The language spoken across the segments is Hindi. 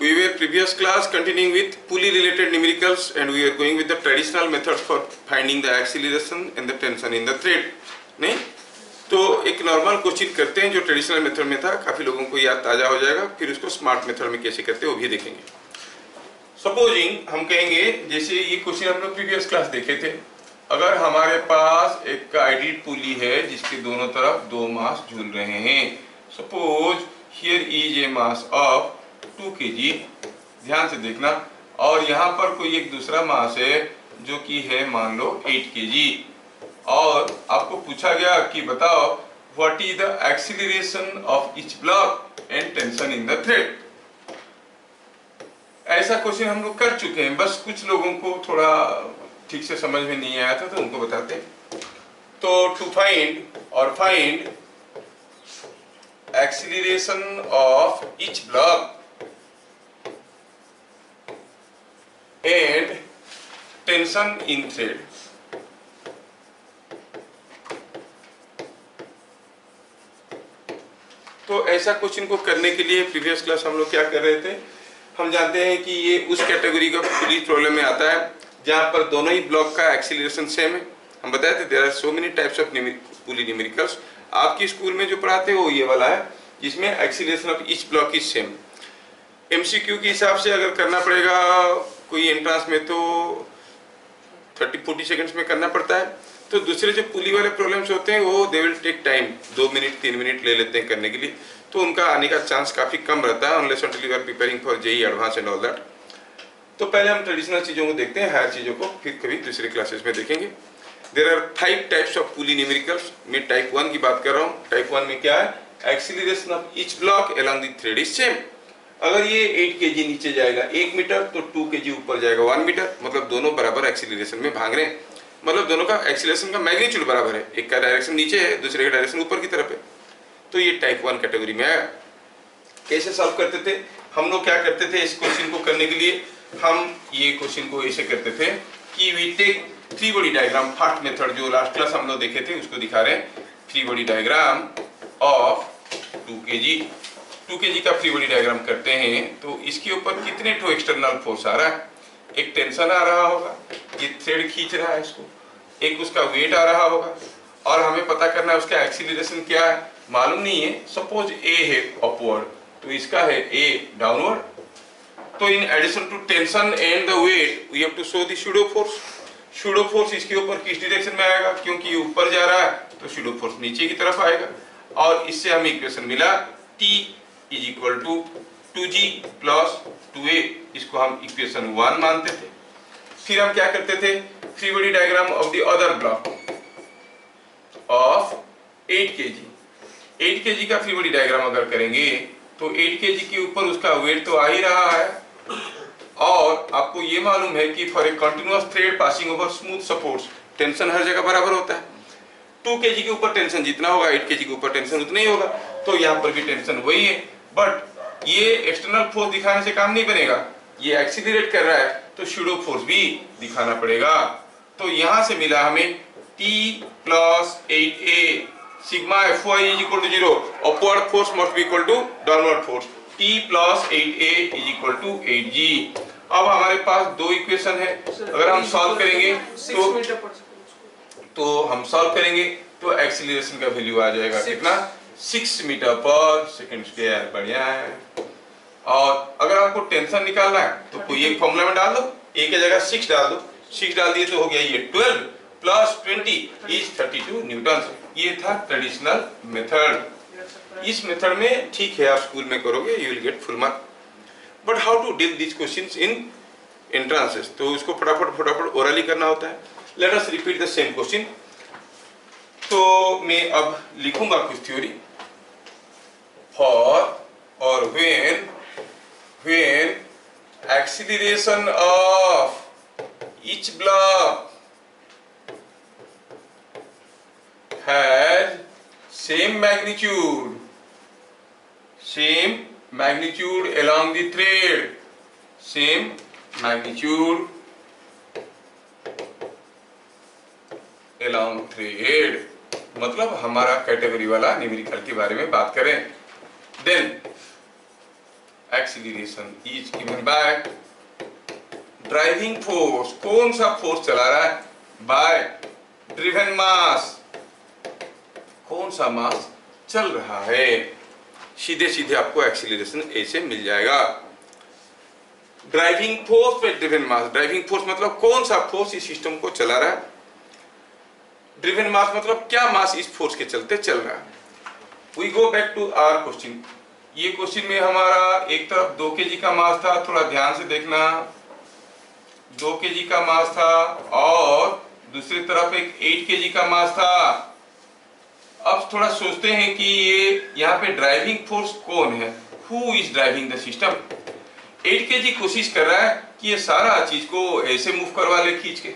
We were previous class continuing with pulley related numericals and we are going with the traditional methods for finding the acceleration and the tension in the thread. नहीं तो एक नॉर्मल क्वेश्चन करते हैं जो ट्रेडिशनल मेथड में था, काफी लोगों को याद ताजा हो जाएगा, फिर उसको स्मार्ट मेथड में कैसे करते हैं वो भी देखेंगे। सपोजिंग हम कहेंगे जैसे ये क्वेश्चन हम लोग प्रीवियस क्लास देखे थे, अगर हमारे पास एक आइडियल पुली है जिसके दोनों तरफ दो मास झूल रहे हैं, suppose here is a mass of 2 kg, ध्यान से देखना, और यहाँ पर कोई एक दूसरा मास है जो कि है मान लो 8 kg, और आपको पूछा गया कि बताओ what is the acceleration of each block and tension in the thread. ऐसा क्वेश्चन हम लोग कर चुके हैं, बस कुछ लोगों को थोड़ा ठीक से समझ में नहीं आया था तो उनको बताते हैं। तो to find acceleration of each block and tension in thread, तो ऐसा क्वेश्चन को करने के लिए प्रीवियस क्लास हम लोग क्या कर रहे थे, हम जानते हैं कि ये उस कैटेगरी का पुली प्रॉब्लम में आता है जहां पर दोनों ही ब्लॉक का एक्सीलरेशन सेम है। हम बताए थे there are so many types of pulley numericals, आपकी स्कूल में जो पढ़ाते हैं वो ये वाला है जिसमें acceleration of each block is same. MCQ के हिसाब से अगर करना पड़ेगा कोई एंट्रांस में तो 30-40 सेकंड्स में करना पड़ता है, तो दूसरे जो पुली वाले प्रॉब्लम्स होते हैं वो they will take time, 2 minute 3 minute ले लेते हैं करने के लिए, तो उनका आने का चांस काफी कम रहता है unless until you are preparing for JEE advance and all that. तो पहले हम ट्रेडिशनल चीजों को देखते हैं, हायर चीजों को फिर कभी दूसरे क्लासेस में देखेंगे। There are 5 types of pulley numericals, मैं टाइप 1 की बात कर रहा हूँ। टाइप 1 में क्या है, acceleration of each block along the thread is same. अगर ये 8 kg नीचे जाएगा 1 मीटर तो 2 kg ऊपर जाएगा 1 मीटर, मतलब दोनों बराबर एक्सीलरेशन में भाग रहे हैं, मतलब दोनों का एक्सीलरेशन का मैग्नीट्यूड बराबर है, एक का डायरेक्शन नीचे है दूसरे का डायरेक्शन ऊपर की तरफ है, तो ये टाइप 1 कैटेगरी में आया। कैसे सॉल्व करते थे हम लोग, क्या करते थे इस क्वेश्चन को करने के लिए, हम ये क्वेश्चन को ऐसे करते थे कि we take 3 body diagram, first method जो लास्ट क्लास हम लोग देखे थे उसको दिखा रहे हैं, 3 body diagram of 2 kg। 2 kg का फ्री बॉडी डायग्राम करते हैं तो इसके ऊपर कितने ठो एक्सटर्नल फोर्स आ रहा है, एक टेंशन आ रहा होगा, ये थ्रेड खींच रहा है इसको, एक उसका वेट आ रहा होगा, और हमें पता करना है उसका एक्सीलरेशन क्या है, मालूम नहीं है। सपोज ए है अपवर्ड तो इसका है ए डाउनवर्ड, तो in addition to tension and the weight we have to show the pseudo force. Pseudo force इसके ऊपर किस डायरेक्शन में आएगा, क्योंकि ये ऊपर जा रहा है तो सूडो फोर्स नीचे की तरफ आएगा, और इससे हमें इक्वेशन मिला T is equal to 2G plus 2A, इसको हम इक्वेशन 1 मानते थे। फिर हम क्या करते थे, free body diagram of the other block of 8 kg। 8 kg का फ्री बॉडी डायग्राम अगर करेंगे तो 8 kg के ऊपर उसका वेट तो आ ही रहा है, और आपको ये मालूम है कि for a continuous thread passing over smooth supports tension हर जगह बराबर होता है। 2 kg के ऊपर टेंशन जितना होगा 8 kg के ऊपर टेंशन उतना ही होगा, तो यहाँ पर भी टेंशन वही है, बट ये एक्सटर्नल फोर्स दिखाने से काम नहीं बनेगा, ये एक्सीलरेट कर रहा है तो सूडो फोर्स भी दिखाना पड़ेगा। तो यहाँ से मिला हमें T plus 8A sigma Fy is equal to 0, upward force must be equal to downward force, T plus 8A is equal to 8G। अब हमारे पास दो इक्वेशन है, अगर हम सॉल्व करेंगे तो हम सॉल्व करेंगे तो एक्सीलरेशन का वैल्यू आ जाएगा कितना, 6 मीटर पर सेकंड स्क्वायर, बढ़िया है। और अगर आपको टेंशन निकालना है तो कोई एक फॉर्मूला में डाल दो, ए की जगह 6 डाल दो, 6 डाल दिए तो हो गया ये 12 प्लस 20 इज 32 न्यूटन। ये था ट्रेडिशनल मेथड। इस मेथड में ठीक है आप स्कूल में करोगे you will get full mark, but how to deal this questions in entrances, तो उसको फटाफट ओरली करना होता है। Let us repeat the same question. तो मैं अब लिखूंगा कुछ थ्योरी, फॉर और when acceleration of each block has same magnitude along the thread, same magnitude along thread, मतलब हमारा कैटेगरी वाला न्यूमेरिकल के बारे में बात करें। Then acceleration is given by driving force, कौन सा फोर्स चला रहा है, बाय ड्रिवन मास, कौन सा मास चल रहा है। सीधे सीधे आपको एक्सीलरेशन ए से मिल जाएगा। ड्राइविंग फोर्स पे ड्रिवन मास, ड्राइविंग फोर्स मतलब कौन सा फोर्स इस सिस्टम को चला रहा है, ड्रिवन मास मतलब क्या मास इस फोर्स के चलते चल रहा है। We go back to our question. ये क्वेश्चन में हमारा एक तरफ 2 kg का मास था, थोड़ा ध्यान से देखना, 2 kg का मास था और दूसरी तरफ एक 8 kg का मास था। अब थोड़ा सोचते हैं कि ये यहाँ पे ड्राइविंग फोर्स कौन है, who is driving the system. 8 kg कोशिश कर रहा है कि ये सारा चीज को ऐसे मूव करवा ले खींच के,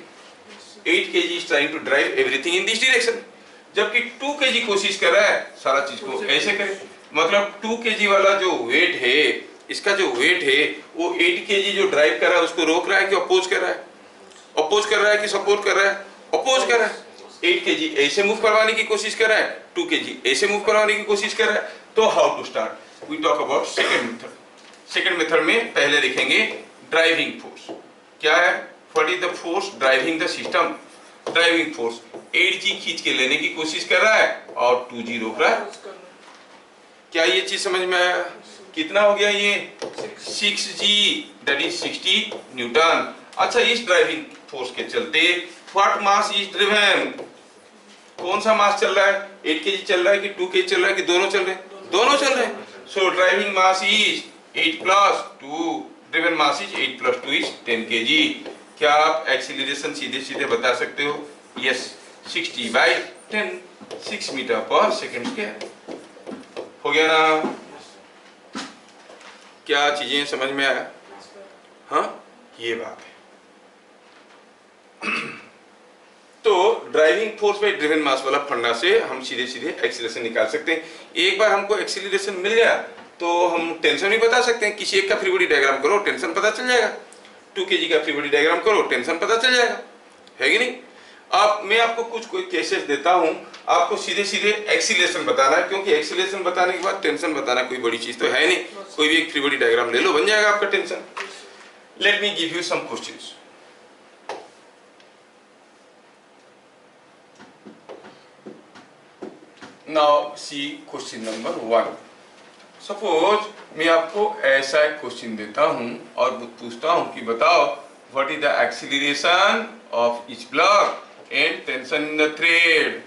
8 kg is trying to drive everything in this direction, जबकि 2 kg कोशिश कर रहा है सारा चीज को ऐसे करे। मतलब 2 kg वाला जो वेट है, इसका जो वेट है वो 8 kg जो ड्राइव कर रहा है उसको रोक रहा है कि अपोज कर रहा है, अपोज कर रहा है कि सपोर्ट कर रहा है, अपोज कर रहा है। 8 kg ऐसे मूव करवाने की कोशिश कर रहा है, 2 kg ऐसे मूव करवाने की कोशिश कर रहा है। तो how to start, we talk about second method. Second method में पहले लिखेंगे ड्राइविंग फोर्स क्या है, what is the force driving the system. Driving force 8G खींच के लेने की कोशिश कर रहा है और 2G रोक रहा है। क्या ये चीज समझ में आया, कितना हो गया ये 6G, दैट इज 60 न्यूटन। अच्छा, इस ड्राइविंग फोर्स के चलते व्हाट मास इज ड्रिवन, कौन सा मास चल रहा है, 8 kg चल रहा है कि 2 kg चल रहा है कि दोनों चल रहे हैं, दोनों चल रहे हैं। So driving mass is 8 + 2, driven mass is 8 + 2 is 10 kg। क्या आप एक्सीलरेशन सीधे सीधे बता सकते हो, यस 60/10, 6 मीटर पर सेकंड स्क्वायर हो गया ना। क्या चीजें समझ में आया, हाँ ये बात है। तो ड्राइविंग फोर्स बाय ड्रिवन मास वाला फंडा से हम सीधे सीधे एक्सीलरेशन निकाल सकते हैं। एक बार हमको एक्सीलरेशन मिल गया तो हम टेंशन भी बता सकते हैं। किसी एक का फ्री बॉडी डायग्राम करो, टेंशन पता चल जाएगा। 2 kg का फ्री बॉडी डायग्राम करो, टेंशन पता चल जाएगा, है कि नहीं। अब मैं आपको कुछ कोई केसेस देता हूं, आपको सीधे सीधे एक्सीलरेशन बताना है, क्योंकि एक्सीलरेशन बताने के बाद टेंशन बताना कोई बड़ी चीज तो है नहीं। कोई भी एक फ्री बॉडी डायग्राम ले लो, बन जाएगा आपका tension. Let me give you some questions. Now see question number 1। Suppose मैं आपको ऐसा एक क्वेश्चन देता हूं और पूछता हूं कि बताओ what is the acceleration of each block and tension in the thread.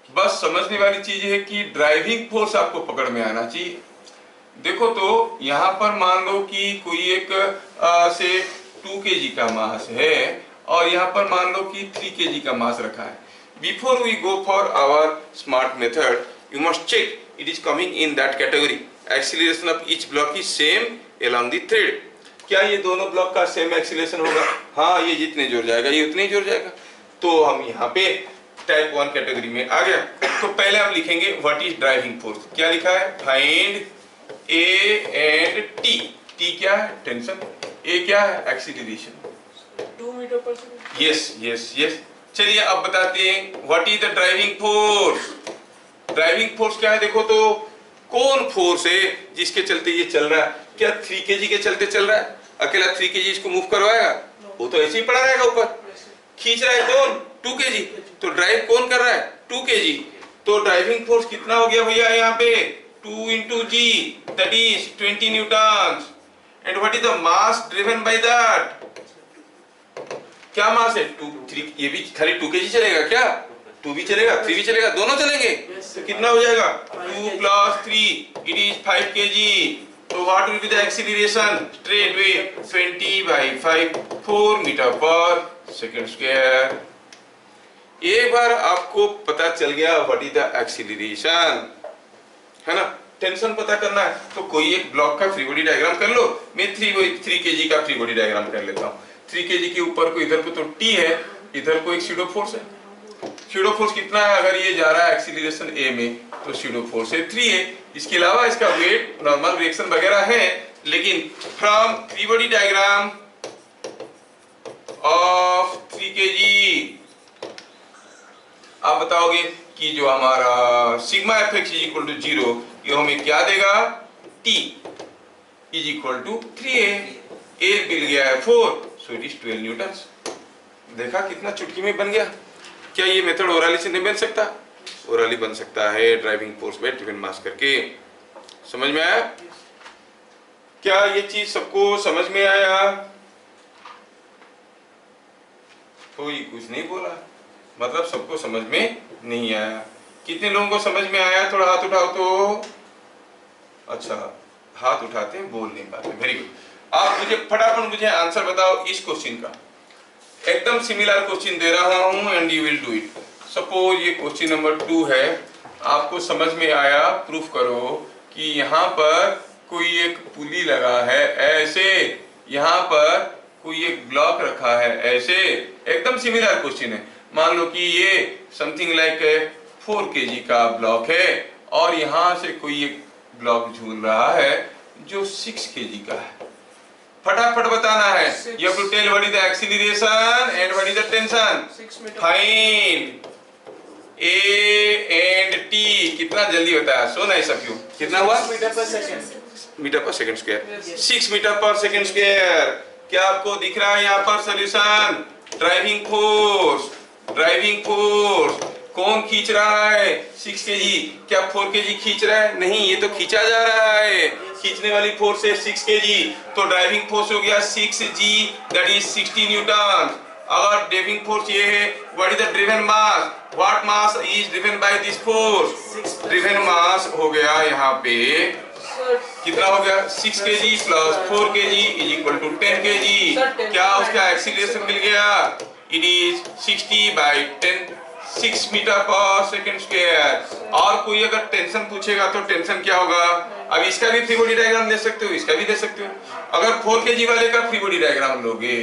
बस समझने वाली चीज है कि ड्राइविंग फोर्स आपको पकड़ में आना चाहिए। देखो तो यहाँ पर मान लो कि कोई एक से 2 kg का मास है और यहाँ पर मान लो कि 3 kg का मास रखा है। Before we go for our smart method, you must check it is coming in that category. Acceleration of each block is same along the thread. क्या ये दोनों ब्लॉक का सेम एक्सीलरेशन होगा, हाँ ये जितने जोड़ जाएगा ये उतने ही जोड़ जाएगा। तो हम यहाँ पे टाइप 1 कैटेगरी में आ गया। तो पहले हम लिखेंगे व्हाट इज ड्राइविंग फोर्स। क्या लिखा है, find A and T. T क्या है, टेंशन, ए क्या है, एक्सीलरेशन 2 मीटर पर सेकंड। Yes yes yes. चलिए अब बताते हैं what is the driving force. Driving force क्या है, देखो तो कौन फोर्स है जिसके चलते ये चल रहा है। क्या 3 kg के चलते चल रहा है, अकेला 3 kg इसको मूव करवाएगा, वो तो ऐसे ही पड़ा रहेगा ऊपर। खींच रहा है कौन, 2 kg, तो ड्राइव कौन कर रहा है, 2 kg। तो ड्राइविंग फोर्स कितना हो गया भैया यहाँ पे, 2 × G, that is 20 Newton. And what is the mass driven by that, क्या मास है, 2 3। ये भी खाली 2 kg चलेगा क्या, 2 भी चलेगा 3 भी चलेगा, दोनों चलेंगे। तो कितना हो जाएगा, 2 + 3 इट इज 5 kg। तो what will be the acceleration, straight way 20/5, 4 metre पर सेकंड स्क्वायर। एक बार आपको पता चल गया व्हाट इज द एक्सीलरेशन, है ना। टेंशन पता करना है तो कोई एक ब्लॉक का फ्री बॉडी डायग्राम कर लो। मैं 3 kg का फ्री बॉडी डायग्राम कर लेता हूँ। 3 kg के ऊपर को इधर को तो टी है, इधर को एक स्यूडो फोर्स है। स्यूडो फोर्स कितना है, अगर ये जा रहा है एक्सीलरेशन ए में तो स्यूडो फोर्स है 3 है। इसके अलावा इसका वेट, नॉर्मल रिएक्शन वगैरह है, लेकिन from free body diagram of 3 kg आप बताओगे कि जो हमारा sigma F x is equal to 0, ये हमें क्या देगा, T. Is equal to 3a। a मिल गया है 4, सो इट इज 12 न्यूटन। देखा कितना चुटकी में बन गया। क्या ये मेथड ओराली से नहीं बन सकता? ओराली बन सकता है ड्राइविंग फोर्स बाय ड्रिवन मास करके। समझ में आया? क्या ये चीज सबको समझ में आया? कोई कुछ नहीं बोला, मतलब सबको समझ में नहीं आया। कितने लोगों को समझ में आया? थोड़ा हाथ उठाओ तो। अच्छा, हाथ उठाते हैं, बोल नहीं पाते। Very good. आप मुझे फटाफट मुझे आंसर बताओ इस क्वेश्चन का। एकदम सिमिलर क्वेश्चन दे रहा हूं and you will do it. Suppose ये क्वेश्चन नंबर 2 है, आपको समझ में आया, प्रूफ करो कि यहाँ पर कोई एक पुली लगा है ऐसे, यहाँ पर कोई एक ब्लॉक रखा है ऐसे। एकदम सिमिलर क्वेश्चन है। मान लो कि ये समथिंग लाइक 4 kg का ब्लॉक है और यहाँ से कोई एक ब्लॉक झूल रहा है जो 6 kg का है। फटाफट बताना है। You have to tell what is the acceleration and what is the tension. 6 मीटर। Find A and T। कितना जल्दी बताया? So nice of you. कितना हुआ? मीटर पर सेकंड। मीटर पर सेकंड स्क्वायर। 6 मीटर पर सेकंड स्क्वायर। क्या आपको दिख रहा है यहाँ पर solution? Driving force. Driving force कौन खींच रहा है? 6 kg। क्या 4 kg खींच रहा है? नहीं, ये तो खींचा जा रहा है। खींचने वाली फोर्स है 6 kg, तो ड्राइविंग फोर्स हो गया 6g, दैट इज 60 न्यूटन। अगर ड्राइविंग फोर्स ये है, what is the driven mass? What mass is driven by this force? Driven mass हो गया यहाँ पे कितना हो गया? 6 kg plus 4 kg is equal to 10 kg। क्या उसका एक्सीलरेशन मिल गया? इट इज 60/10, 6 मीटर पर सेकंड स्क्वायर। और कोई अगर टेंशन पूछेगा तो टेंशन क्या होगा? अब इसका भी फ्री बॉडी डायग्राम दे सकते हो, इसका भी दे सकते हो। अगर 4 kg वाले का फ्री बॉडी डायग्राम लोगे,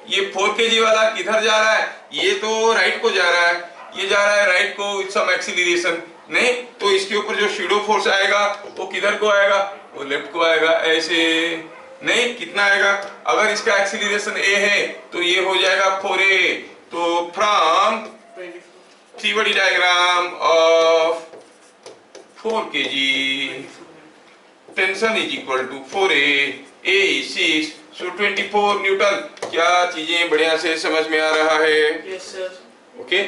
ये 4 kg वाला किधर जा रहा है? ये तो राइट को जा रहा है, ये जा रहा है राइट को विद सम एक्सीलरेशन। नहीं तो इसके ऊपर जो शैडो फोर्स आएगा वो किधर को आएगा? वो लेफ्ट को आएगा ऐसे। नहीं, कितना आएगा? अगर इसका एक्सीलरेशन a है तो ये हो जाएगा 4a। तो from free body diagram of 4 kg tension is equal to 4a, a is 6, so 24 newton. क्या चीजें बढ़िया से समझ में आ रहा है? Yes sir. ओके,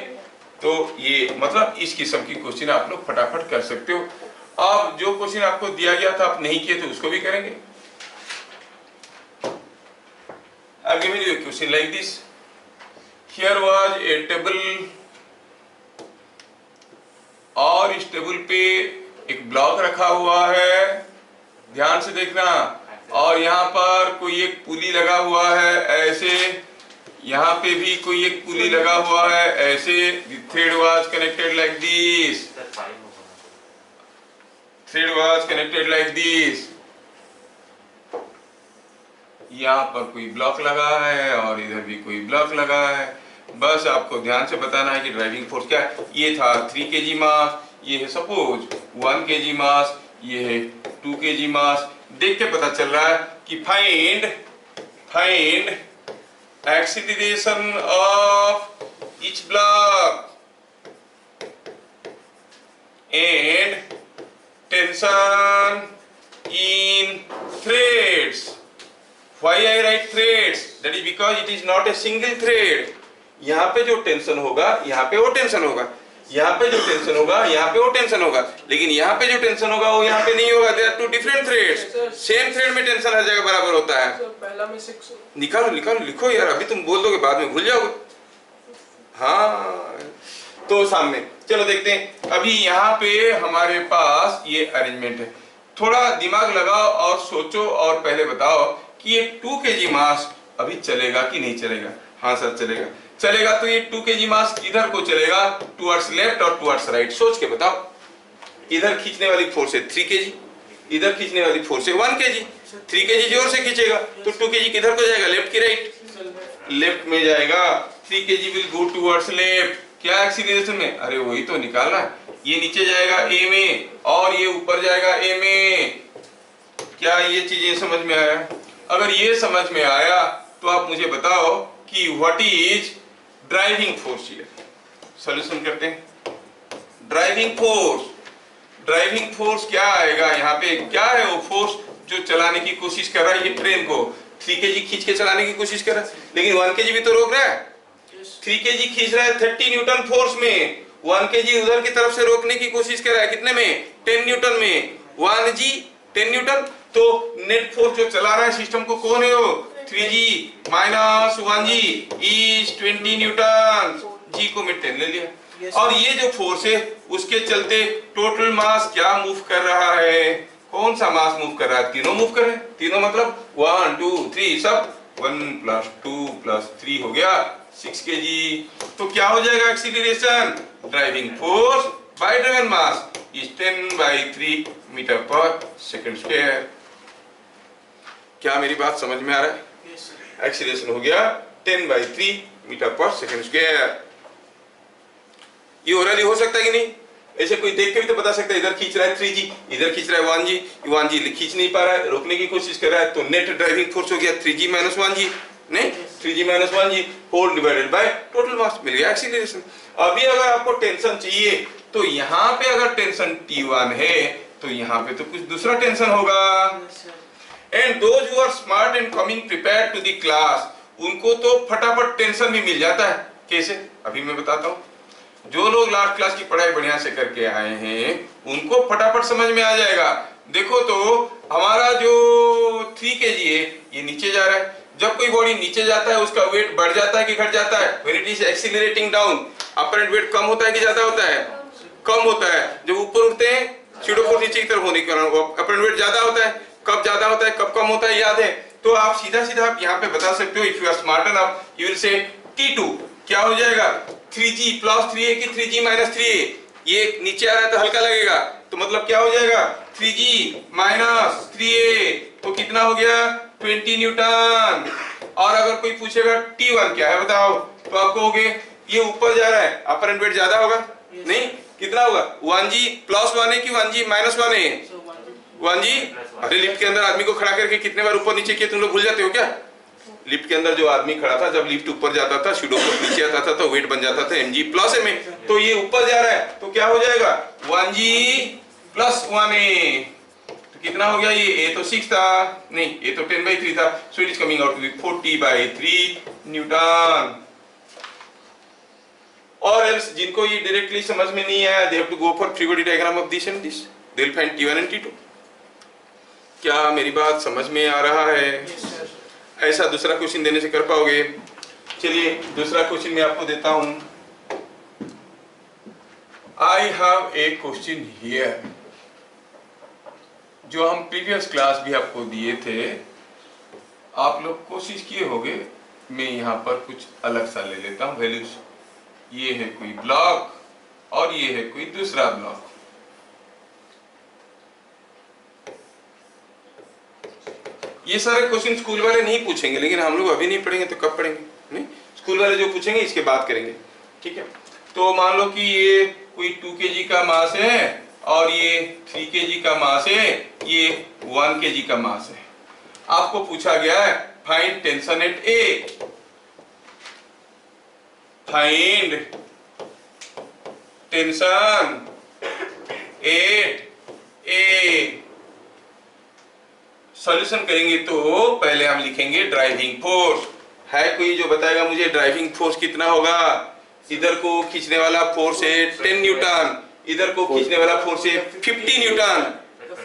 तो ये मतलब इस किस्म की क्वेश्चन आप लोग फटाफट कर सकते हो। अब जो क्वेश्चन आपको दिया गया था आप नहीं किए तो उसको भी करेंगे। I've given you a question like this. Here was a table और इस टेबल पे एक ब्लॉक रखा हुआ है, ध्यान से देखना। और यहाँ पर कोई एक पुली लगा हुआ है ऐसे, यहाँ पे भी कोई एक पुली लगा हुआ है ऐसे। The thread was connected like this. Thread was connected like this. यहाँ पर कोई ब्लॉक लगा है और इधर भी कोई ब्लॉक लगा है। बस आपको ध्यान से बताना है कि ड्राइविंग फोर्स क्या है। ये था 3 kg मास, ये है सपोज 1 kg मास, ये है 2 kg मास। देख के पता चल रहा है कि find acceleration of each block and tension in threads. Why I write threads? That is because it is not a single thread. यहाँ पे जो टेंशन होगा यहाँ पे वो टेंशन होगा, यहाँ पे जो टेंशन होगा यहाँ पे वो टेंशन होगा, लेकिन यहाँ पे जो टेंशन होगा वो यहाँ पे नहीं होगा। There are two different threads. Same thread में टेंशन हर जगह बराबर होता है। पहला में 6 निकालो लिखो यार, अभी तुम बोल दोगे बाद में भूल जाओगे। हाँ, तो सामने चलो देखते हैं। अभी यहाँ पे हमारे पास ये अरेंजमेंट है। थोड़ा दिमाग लगाओ और सोचो और पहले बताओ कि ये 2 kg मास अभी चलेगा कि नहीं चलेगा? हाँ सर चलेगा। चलेगा तो ये 2 kg मास किधर को चलेगा? टुवर्ड्स लेफ्ट और टुवर्ड्स राइट। सोच के बताओ। इधर खींचने वाली फोर्स है 3 kg, इधर खींचने वाली फोर्स है 1 kg। 3 kg जोर से खींचेगा तो 2 kg किधर को जाएगा? लेफ्ट की राइट? लेफ्ट में जाएगा। 3 kg will go towards left. क्या एक्सीलरेशन में? अरे वही तो निकालना है। ये नीचे जाएगा a में और ये ऊपर जाएगा a में। क्या ये चीजें समझ में आया? अगर ये समझ में आया तो आप मुझे बताओ कि what is driving force. Here solution करते हैं। ड्राइविंग फोर्स क्या आएगा यहाँ पे? क्या है वो फोर्स? जो चलाने की कोशिश कर रहा है ये ट्रेन को 3 kg खींच के चलाने की कोशिश कर रहा है, लेकिन 1 kg भी तो रोक रहा है। 3 kg खींच रहा है 30 न्यूटन फोर्स में, 1 kg उधर की तरफ से रोकने की कोशिश कर रहा है, कितने में? 10 न्यूटन में। 1g 10 न्यूटन, तो नेट फोर्स जो चला रहा है सिस्टम को कौन है वो? 3g minus 1g is 20 Newton. g को मैं 10 ले लिया। और ये जो फोर्स है उसके चलते टोटल मास क्या मूव कर रहा है? कौन सा मास मूव कर रहा है? तीनों मूव कर रहे हैं। तीनों मतलब 1 2 3 सब 1 + 2 + 3 हो गया 6 kg। तो क्या हो जाएगा acceleration? Driving force by driven mass is 10/3 meter पर सेकंड स्क्वायर। क्या मेरी बात समझ में आ रहा है? Yes, sir. एक्सीलरेशन हो गया 10/3 मीटर पर सेकंड स्क्वायर। ये ओरली हो सकता है कि नहीं? ऐसे कोई देख के भी तो बता सकता है, इधर खींच रहा है 3g, इधर खींच रहा है 1g, 1g खींच नहीं पा रहा है, रोकने की कोशिश कर रहा है, तो नेट ड्राइविंग फोर्स हो गया 3g - 1g, नहीं 3g - 1g whole divided by total mass, मिल गया एक्सीलरेशन। अभी अगर आपको टेंशन चाहिए तो यहाँ पे अगर टेंशन T1 है तो यहाँ पे तो कुछ दूसरा टेंशन होगा। Yes, sir. And those who are smart and coming prepared to the class, उनको तो फटाफट टेंशन भी मिल जाता है। कैसे? अभी मैं बताता हूँ। जो लोग लास्ट क्लास की पढ़ाई बढ़िया से करके आए हैं उनको फटाफट समझ में आ जाएगा। देखो तो हमारा जो 3 kg है ये नीचे जा रहा है। जब कोई बॉडी नीचे जाता है उसका वेट बढ़ जाता है कि घट जाता है? When it is accelerating down, apparent weight कम होता है कि ज्यादा होता है? कम होता है। जब ऊपर उठते हैं सीढ़ों को नीचे की तरफ होने के कारण अपरेंट वेट ज्यादा होता है। कब ज्यादा होता है, कब कम होता है, याद है? तो आप सीधा सीधा आप यहाँ पे बता सकते हो, if you are smart enough you will say T2 क्या हो जाएगा? 3g + 3a की 3g - 3a, ये नीचे आ रहा है तो हल्का लगेगा, तो मतलब क्या हो जाएगा? 3g - 3a, तो कितना हो गया? 20 न्यूटन। और अगर कोई पूछेगा T1 क्या है बताओ, तो आप कहोगे ये ऊपर जा रहा है, अपरेंट वेट ज्यादा होगा। नहीं, कितना होगा? 1g + 1 है कि 1g - 1 है? So 1g. 1g। अरे लिफ्ट के अंदर आदमी को खड़ा करके कितने बार ऊपर नीचे किए तुम लोग भूल जाते हो क्या? लिफ्ट के अंदर जो आदमी खड़ा था, जब लिफ्ट ऊपर जाता था सीढ़ों को नीचे आता था तो वेट बन जाता था mg + ma, तो ये ऊपर जा रहा है तो क्या हो जाएगा? 1g + 1a, तो कितना हो गया? ये a तो 6 था, नहीं ये तो 10/3 था, so it is coming out to be 40/3 newton. और एल्स जिनको ये डायरेक्टली समझ में नहीं आया, they have to go for free body diagram of this and this, they will find T1 and T2। क्या मेरी बात समझ में आ रहा है? Yes, sir. ऐसा दूसरा क्वेश्चन देने से कर पाओगे? चलिए दूसरा क्वेश्चन मैं आपको देता हूं। I have a question here, जो हम प्रीवियस क्लास भी आपको दिए थे, आप लोग कोशिश किए होंगे। मैं यहाँ पर कुछ अलग सा ले लेता हूँ वैल्यूज। ये है कोई ब्लॉक और ये है कोई दूसरा ब्लॉक। ये सारे क्वेश्चन स्कूल वाले नहीं पूछेंगे, लेकिन हम लोग अभी नहीं पढ़ेंगे तो कब पढ़ेंगे? नहीं, स्कूल वाले जो पूछेंगे इसके बाद करेंगे, ठीक है? तो मान लो कि ये कोई 2 kg का मास है और ये 3 kg का मास है, ये 1 kg का मास है। आपको पूछा गया है फाइंड टेंशन एट ए, फाइंड टेंशन एट ए। सॉल्यूशन करेंगे तो पहले हम लिखेंगे ड्राइविंग फोर्स। है कोई जो बताएगा मुझे ड्राइविंग फोर्स कितना होगा? इधर को खींचने वाला फोर्स है 10 न्यूटन, इधर को खींचने वाला फोर्स है 50 newton.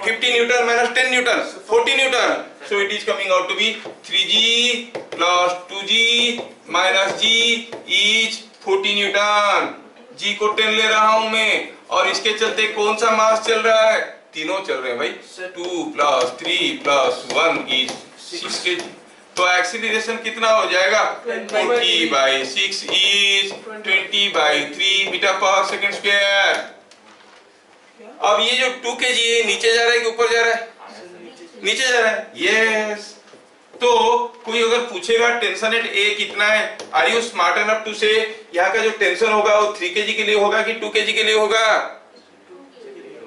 50 newton - 10 newton 40 newton, so it is coming out to be 3g + 2g - g is 40 newton. g को 10 ले रहा हूं मैं, और इसके चलते कौन सा मास चल रहा है? तीनों चल रहे हैं भाई। 2 + 3 + 1 इज 6 kg। तो एक्सीलरेशन कितना हो जाएगा? 40/6 इज 20/3 मीटर पर सेकंड स्क्वायर। अब ये जो 2 kg है नीचे जा रहा है कि ऊपर जा रहा है? नीचे जा रहा है, यस। तो कोई अगर पूछेगा टेंशन एट ए कितना है, are you smart enough to say यहाँ का जो टेंशन होगा वो 3 kg के लिए होगा कि 2 kg के लिए होगा?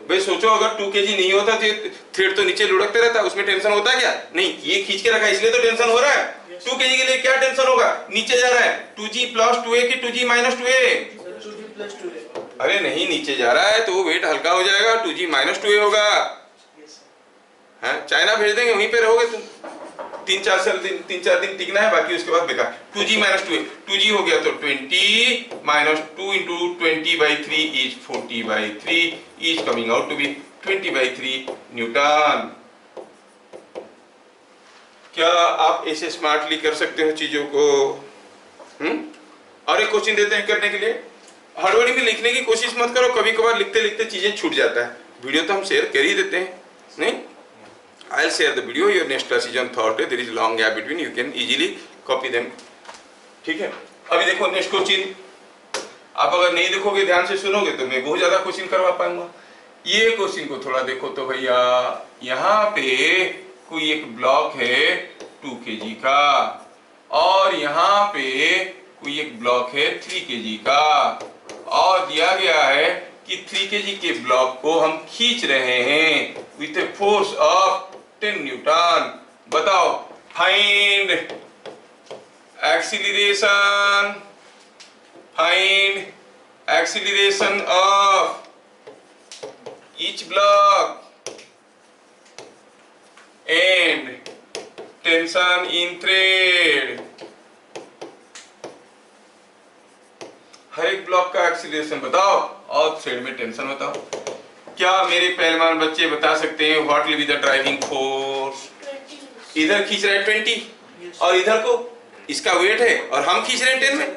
भाई सोचो, अगर 2 kg नहीं होता तो थ्रेड तो नीचे लुढ़कते रहता, उसमें टेंशन होता क्या? नहीं, ये खींच के रखा इसलिए तो टेंशन हो रहा है। 2 kg के लिए क्या टेंशन होगा? नीचे जा रहा है 2g + 2a की 2g - 2a? 2g + 2a. अरे नहीं, नीचे जा रहा है तो वेट हल्का हो जाएगा, 2g - 2a होगा, Yes, sir. हैं? चाइना भेज देंगे, वहीं पे रहोगे तुम। 3-4 दिन टिकना है, बाकी उसके बाद बेकार। 2g माइनस 2a, 2g हो गया तो 20 minus 2 into 20/3 is 40/3 is coming out to be 20/3 newton. क्या आप ऐसे स्मार्टली कर सकते हो चीजों को? और एक क्वेश्चन देते हैं करने के लिए। हड़बड़ी में लिखने की कोशिश मत करो, कभी कभार लिखते लिखते चीजें छूट जाता है। वीडियो तो हम शेयर कर ही देते हैं, नहीं? I'll share the video. Your next class is on Thursday. There is a long gap between. You can easily copy them. ठीक है? अभी देखो नेक्स्ट क्वेश्चन। आप अगर नहीं देखोगे, ध्यान से सुनोगे, तो मैं बहुत ज्यादा क्वेश्चन करवा पाऊंगा। ये क्वेश्चन को थोड़ा देखो तो भैया, यहाँ पे कोई एक ब्लॉक है 2 kg का, और यहाँ पे कोई एक ब्लॉक है 3 kg का, और दिया गया है कि 3 kg के ब्लॉक को हम खींच रहे हैं with a force of 10 newton. बताओ, find acceleration of each block and tension in thread. हर एक ब्लॉक का एक्सीलरेशन बताओ और थ्रेड में टेंशन बताओ। क्या मेरे पहलवान बच्चे बता सकते हैं what will be the driving force? इधर खींच रहे हैं 20 और इधर को इसका वेट है और हम खींच रहे हैं 10 में,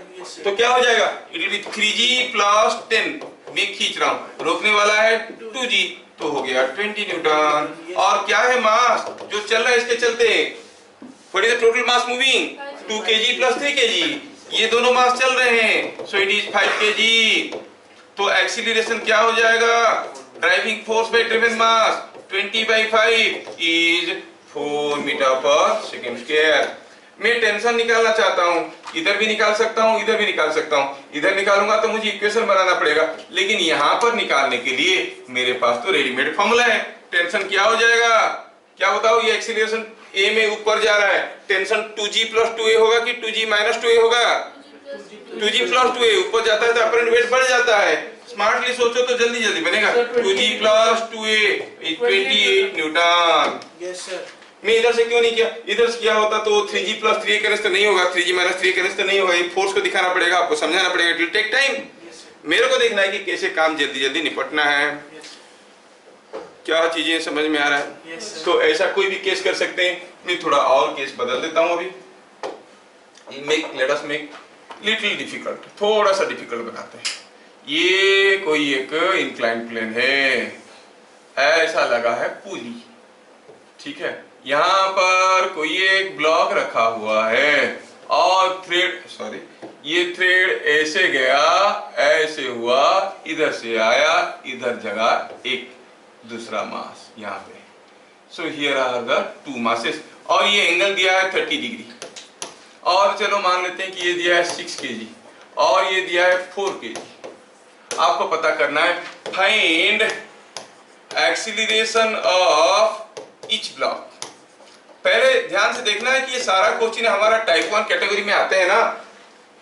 तो क्या हो जाएगा? It will be 3g plus 10। मैं खींच रहा हूँ, रोकने वाला है 2g, तो हो गया 20 न्यूटन। और क्या है मास जो चल रहा है इसके चलते? What is the total mass moving? 2 kg plus 3 kg, ये दोनों मास चल रहे हैं, सो इट इज 5 kg। तो एक्सीलरेशन क्या हो जाएगा? Driving force by driven mass 20/5 is 4 metre पर सेकंड स्क्वायर। मैं टेंशन निकालना चाहता हूं, इधर भी निकाल सकता हूं, इधर भी निकाल सकता हूं। इधर निकालूंगा तो मुझे इक्वेशन बनाना पड़ेगा, लेकिन यहां पर निकालने के लिए मेरे पास तो रेडीमेड फॉर्मूला है। टेंशन क्या हो जाएगा? क्या बताओ? ये एक्सीलरेशन a में ऊपर जा रहा है, टेंशन 2g प्लस 2a होगा कि 2g माइनस 2a होगा? 2g प्लस 2a ऊपर जाता है तो अपरेंट वेट बढ़ जाता है। स्मार्टली सोचो तो जल्दी जल्दी बनेगा। 2g plus 2a 28 Newton. Yes sir. मैं इधर से क्यों नहीं किया? इधर से किया होता तो 3g प्लस 3a करने से नहीं होगा, 3g माइनस 3a करने से नहीं होगा। ये फोर्स को दिखाना पड़ेगा, आपको समझाना पड़ेगा, इट विल टेक टाइम। मेरे को देखना है कि कैसे काम जल्दी जल्दी निपटना है। क्या चीजें समझ में आ रहा है? तो ऐसा कोई भी केस कर सकते हैं। मैं थोड़ा और केस बदल देता हूं अभी। Let us make little difficult, थोड़ा सा डिफिकल्ट बनाते हैं। ये कोई एक इंक्लाइन प्लेन है, ऐसा लगा है पुली, ठीक है? यहाँ पर कोई एक ब्लॉक रखा हुआ है और ये थ्रेड ऐसे गया, ऐसे हुआ, इधर से आया, इधर जगह एक दूसरा मास यहाँ पे। So here are the 2 masses, और ये एंगल दिया है 30 डिग्री। और चलो मान लेते हैं कि ये दिया है 6 kg और ये दिया है 4 kg। आपको पता करना है find acceleration of each block. पहले ध्यान से देखना है कि ये सारा क्वेश्चन हमारा टाइप 1 कैटेगरी में आते हैं ना,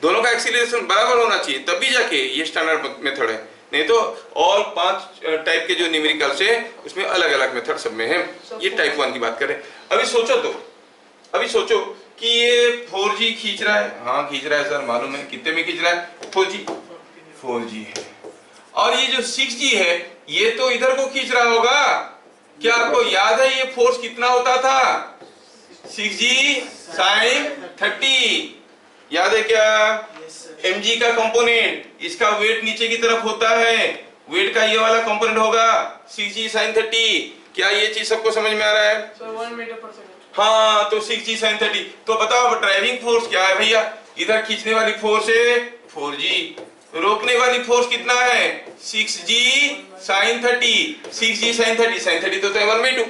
दोनों का एक्सीलरेशन बराबर होना चाहिए, तभी जाके ये स्टैंडर्ड मेथड है। नहीं तो ऑल 5 टाइप के जो न्यूमेरिकल्स है उसमें अलग अलग मेथड सब में है। ये टाइप 1 की बात करें। अभी सोचो कि ये 4g खींच रहा है। हाँ खींच रहा है सर, मालूम है। कितने में खींच रहा है? 4g है। और ये जो 6g है ये तो इधर को खींच रहा होगा। क्या आपको याद है ये फोर्स कितना होता था? 6g sin 30, याद है क्या? mg का कंपोनेंट, इसका वेट नीचे की तरफ होता है, वेट का ये वाला कंपोनेंट होगा 6g sin 30। क्या ये चीज सबको समझ में आ रहा है? 1 मीटर पर सेकंड। हाँ, तो 6g sin 30। तो बताओ ड्राइविंग फोर्स क्या है भैया? इधर खींचने वाली फोर्स है 4g, रोकने वाली फोर्स कितना है? 6g sin 30। 6g sin 30, sin 30 तो 1/2,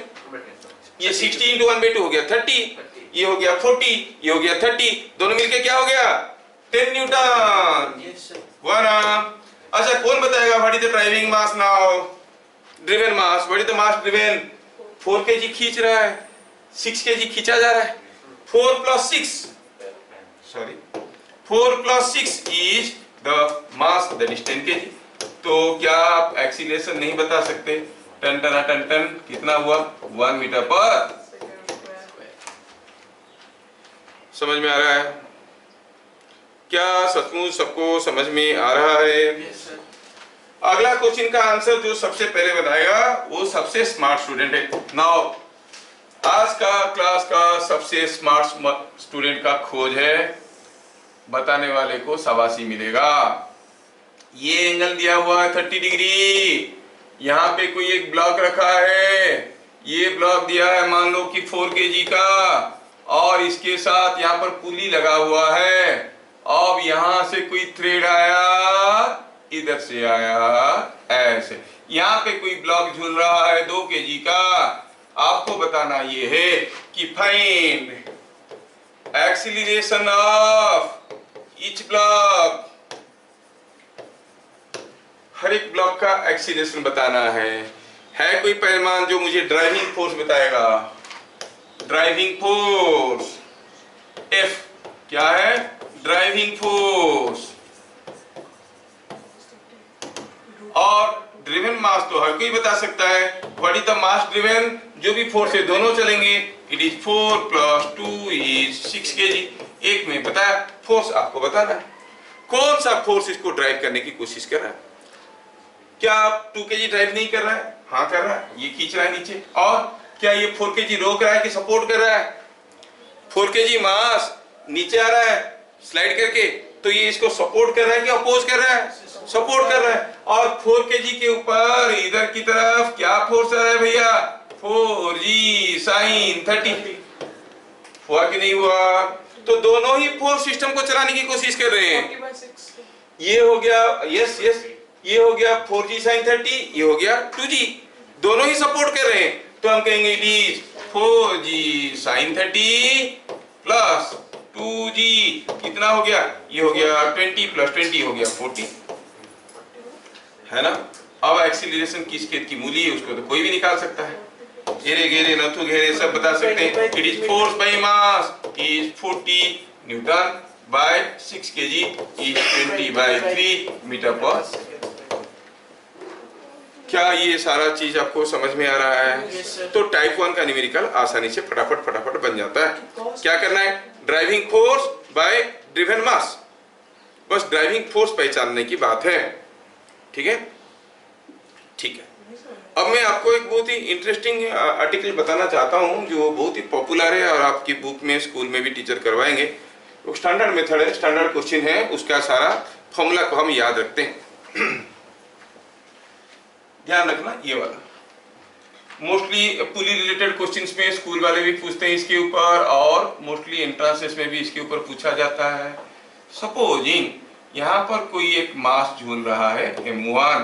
ये 60 into 1/2 हो गया 30, ये हो गया 40, ये हो गया 30, दोनों मिलके क्या हो गया? 10 न्यूटन। अच्छा कौन बताएगा what is the driving mass now? Driven mass, what is the mass driven? 4 kg खींच रहा है, 6 kg खींचा जा रहा है। 4 plus 6 is the mass, that is 10 kg। तो क्या आप एक्सीलरेशन नहीं बता सकते? टन टन टन टन कितना हुआ 1 मीटर पर समझ में आ रहा है क्या सचमुच सबको समझ में आ रहा है Yes, sir. अगला क्वेश्चन का आंसर जो सबसे पहले बताएगा वो सबसे स्मार्ट स्टूडेंट है नाउ आज का क्लास का सबसे स्मार्ट स्टूडेंट का खोज है बताने वाले को शाबाशी मिलेगा ये एंगल दिया हुआ है 30 डिग्री यहाँ पे कोई एक ब्लॉक रखा है ये ब्लॉक दिया है मान लो कि 4 kg का और इसके साथ यहाँ पर पुली लगा हुआ है अब यहाँ से कोई थ्रेड आया इधर से आया ऐसे यहाँ पे कोई ब्लॉक झूल रहा है 2 kg का आपको बताना ये है कि find acceleration of each block हर एक ब्लॉक का एक्सीलरेशन बताना है कोई पैमाना जो मुझे ड्राइविंग फोर्स बताएगा ड्राइविंग फोर्स एफ क्या है ड्राइविंग फोर्स और ड्रिवन मास तो हर कोई बता सकता है what is the mass driven जो भी फोर्स है दोनों चलेंगे इट इज 4 + 2 इज 6 kg एक में बताया फोर्स आपको बताना है कौन सा फोर्स इसको ड्राइव करने की कोशिश कर रहा है क्या 2 kg ड्राइव नहीं कर रहा है हाँ कर रहा है ये खींच रहा है नीचे और क्या ये 4 kg रोक रहा है कि सपोर्ट कर रहा है 4 kg मास नीचे आ रहा है स्लाइड करके तो ये इसको सपोर्ट कर रहा है कि अपोज कर रहा है सपोर्ट कर रहा है और 4 kg के ऊपर इधर की तरफ क्या फोर्स आ रहा है भैया 4g sin 30 हुआ कि नहीं हुआ तो दोनों ही फोर्स सिस्टम को चलाने की कोशिश कर रहे हैं 40/6. ये हो गया यस ये हो गया 4g sin 30 ये हो गया 2g दोनों ही सपोर्ट कर रहे हैं तो हम कहेंगे it is 4g sin 30 plus 2g कितना हो गया ये हो गया 20 + 20 हो गया 40 है ना अब एक्सीलरेशन किस खेत की मूली है उसको तो कोई भी निकाल सकता है घेरे घेरे नथु घेरे सब बता सकते हैं it is force by mass is 40 newton by 6 kg is 20/3 metre per क्या ये सारा चीज आपको समझ में आ रहा है Yes, sir. तो टाइप 1 का न्यूमेरिकल आसानी से फटाफट बन जाता है क्या करना है ड्राइविंग फोर्स बाय ड्रिवन मास बस ड्राइविंग फोर्स पहचानने की बात है ठीक है अब मैं आपको एक बहुत ही इंटरेस्टिंग आर्टिकल बताना चाहता हूं जो बहुत ही पॉपुलर है और आपकी बुक में स्कूल में भी टीचर करवाएंगे वो स्टैंडर्ड मेथड है स्टैंडर्ड क्वेश्चन है उसका सारा फॉर्मूला को हम याद रखते हैं ध्यान रखना ये वाला मोस्टली पुली रिलेटेड क्वेश्चंस में स्कूल वाले भी पूछते हैं इसके ऊपर और मोस्टली एंट्रांसेस में भी इसके ऊपर पूछा जाता है सपोजिंग यहाँ पर कोई एक मास झूल रहा है m1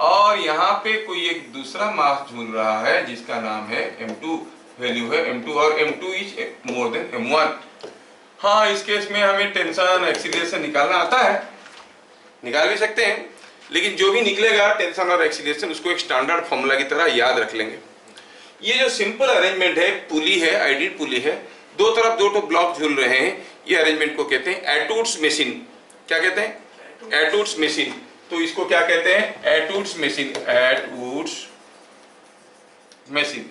और यहाँ पे कोई एक दूसरा मास झूल रहा है जिसका नाम है m2 वैल्यू है m2 और m2 is more than m1 हाँ इस केस में हमें टेंशन एक्सीलरेशन निकालना आता है निकाल भी सकते हैं लेकिन जो भी निकलेगा टेंशन और एक्सीलरेशन उसको एक स्टैंडर्ड फॉर्मूला की तरह याद रख लेंगे ये जो सिंपल अरेंजमेंट है पुली है आइडियल पुली है दो तरफ दो तो ब्लॉक झूल रहे हैं ये अरेंजमेंट को कहते हैं एटूट्स मशीन क्या कहते हैं एटूट्स मशीन तो इसको क्या कहते हैं एटूट्स मशीन एटूट्स मशीन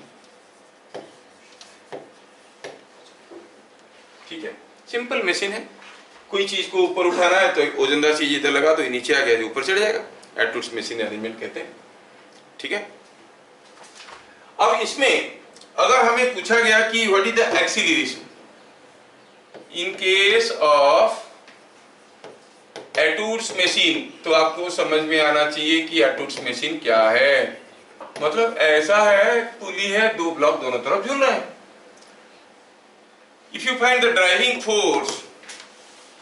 ठीक है सिंपल मशीन है कोई चीज को ऊपर उठाना है तो एक वजनदार चीज इधर लगा तो नीचे आ गया ऊपर चढ़ जाएगा एटूट्स मशीन अरेंजमेंट कहते हैं ठीक है अब इसमें अगर हमें पूछा गया कि what is the acceleration in case of Atwood's machine तो आपको समझ में आना चाहिए कि एटूट्स मशीन क्या है मतलब ऐसा है पुली है दो ब्लॉक दोनों तरफ झूल रहे हैं if you find the driving force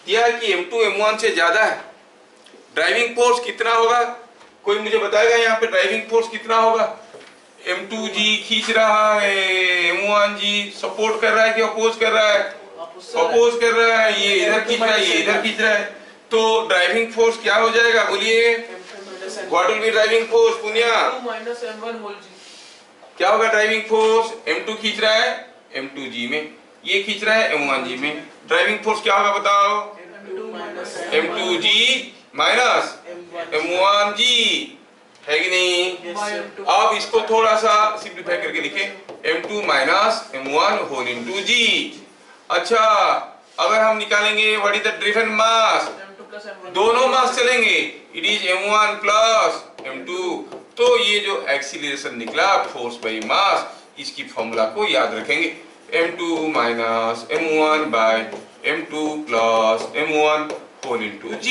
दिया है कि m2 m1 से ज्यादा है ड्राइविंग फोर्स कितना होगा कोई मुझे बताएगा यहाँ पे ड्राइविंग फोर्स कितना होगा m2g खींच रहा है m1g सपोर्ट कर रहा है कि अपोज कर रहा है अपोज कर रहा है ये इधर खींच रहा है ये इधर खींच रहा है तो ड्राइविंग फोर्स क्या हो जाएगा बोलिए what will B driving force Punia m2 - m1 whole g क्या होगा ड्राइविंग फोर्स m2 खींच रहा है m2g में ये खींच रहा है m1g में ड्राइविंग फोर्स क्या होगा बताओ m2 - m2g माइनस m1g है कि नहीं? By M2. अब इसको थोड़ा सा सिंप्लीफाई करके लिखे m2 minus m1 whole into g। अच्छा, अगर हम निकालेंगे what is the driven mass, M2 plus M1. दोनों मास चलेंगे, it is m1 plus m2। तो ये जो एक्सीलरेशन निकला फोर्स बाई मास, इसकी फॉर्मूला को याद रखेंगे, m2 minus m1 by m2 plus m1 whole into g।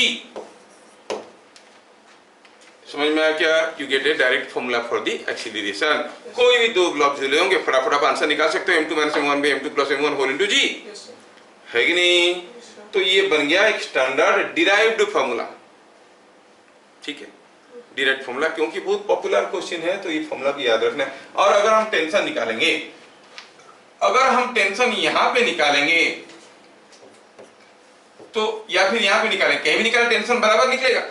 समझ में आया क्या? You get a direct formula for the acceleration. कोई भी दो ब्लॉक जुड़े होंगे, फटाफट आप आंसर निकाल सकते हो, m2 minus m1 by m2 plus m1 whole into g, Yes, sir. है कि नहीं? Yes, sir. तो ये बन गया एक स्टैंडर्ड डिराइव्ड फॉर्मूला। ठीक है, डिराइव्ड फॉर्मूला, क्योंकि बहुत पॉपुलर क्वेश्चन है तो ये फॉर्मूला भी याद रखना है। और अगर हम टेंशन निकालेंगे, अगर हम टेंशन यहां पे निकालेंगे तो, या फिर यहां पे निकालेंगे, कहीं भी निकालें टेंशन बराबर निकलेगा।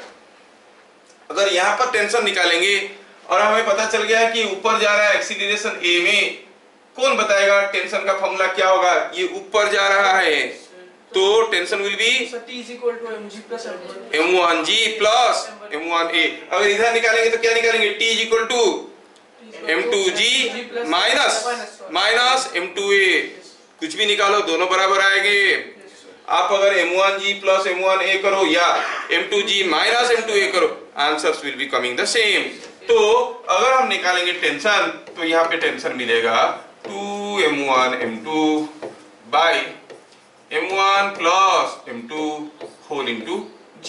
अगर यहां पर टेंशन निकालेंगे और हमें पता चल गया कि ऊपर जा रहा है एक्सीलरेशन a में, कौन बताएगा टेंशन का फॉर्मूला क्या होगा? ये ऊपर जा रहा है तो tension will be Sir, T is equal to mg plus m1. m1g plus m1a। अगर इधर निकालेंगे तो क्या निकालेंगे? t is equal to m2g minus m2a। कुछ भी निकालो, दोनों बराबर आएंगे। आप अगर m1g प्लस m1a करो या m2g माइनस m2a करो, answers will be coming the same. तो अगर हम निकालेंगे टेंशन तो यहाँ पे टेंशन मिलेगा 2m1 m2 by m1 plus m2 whole into g।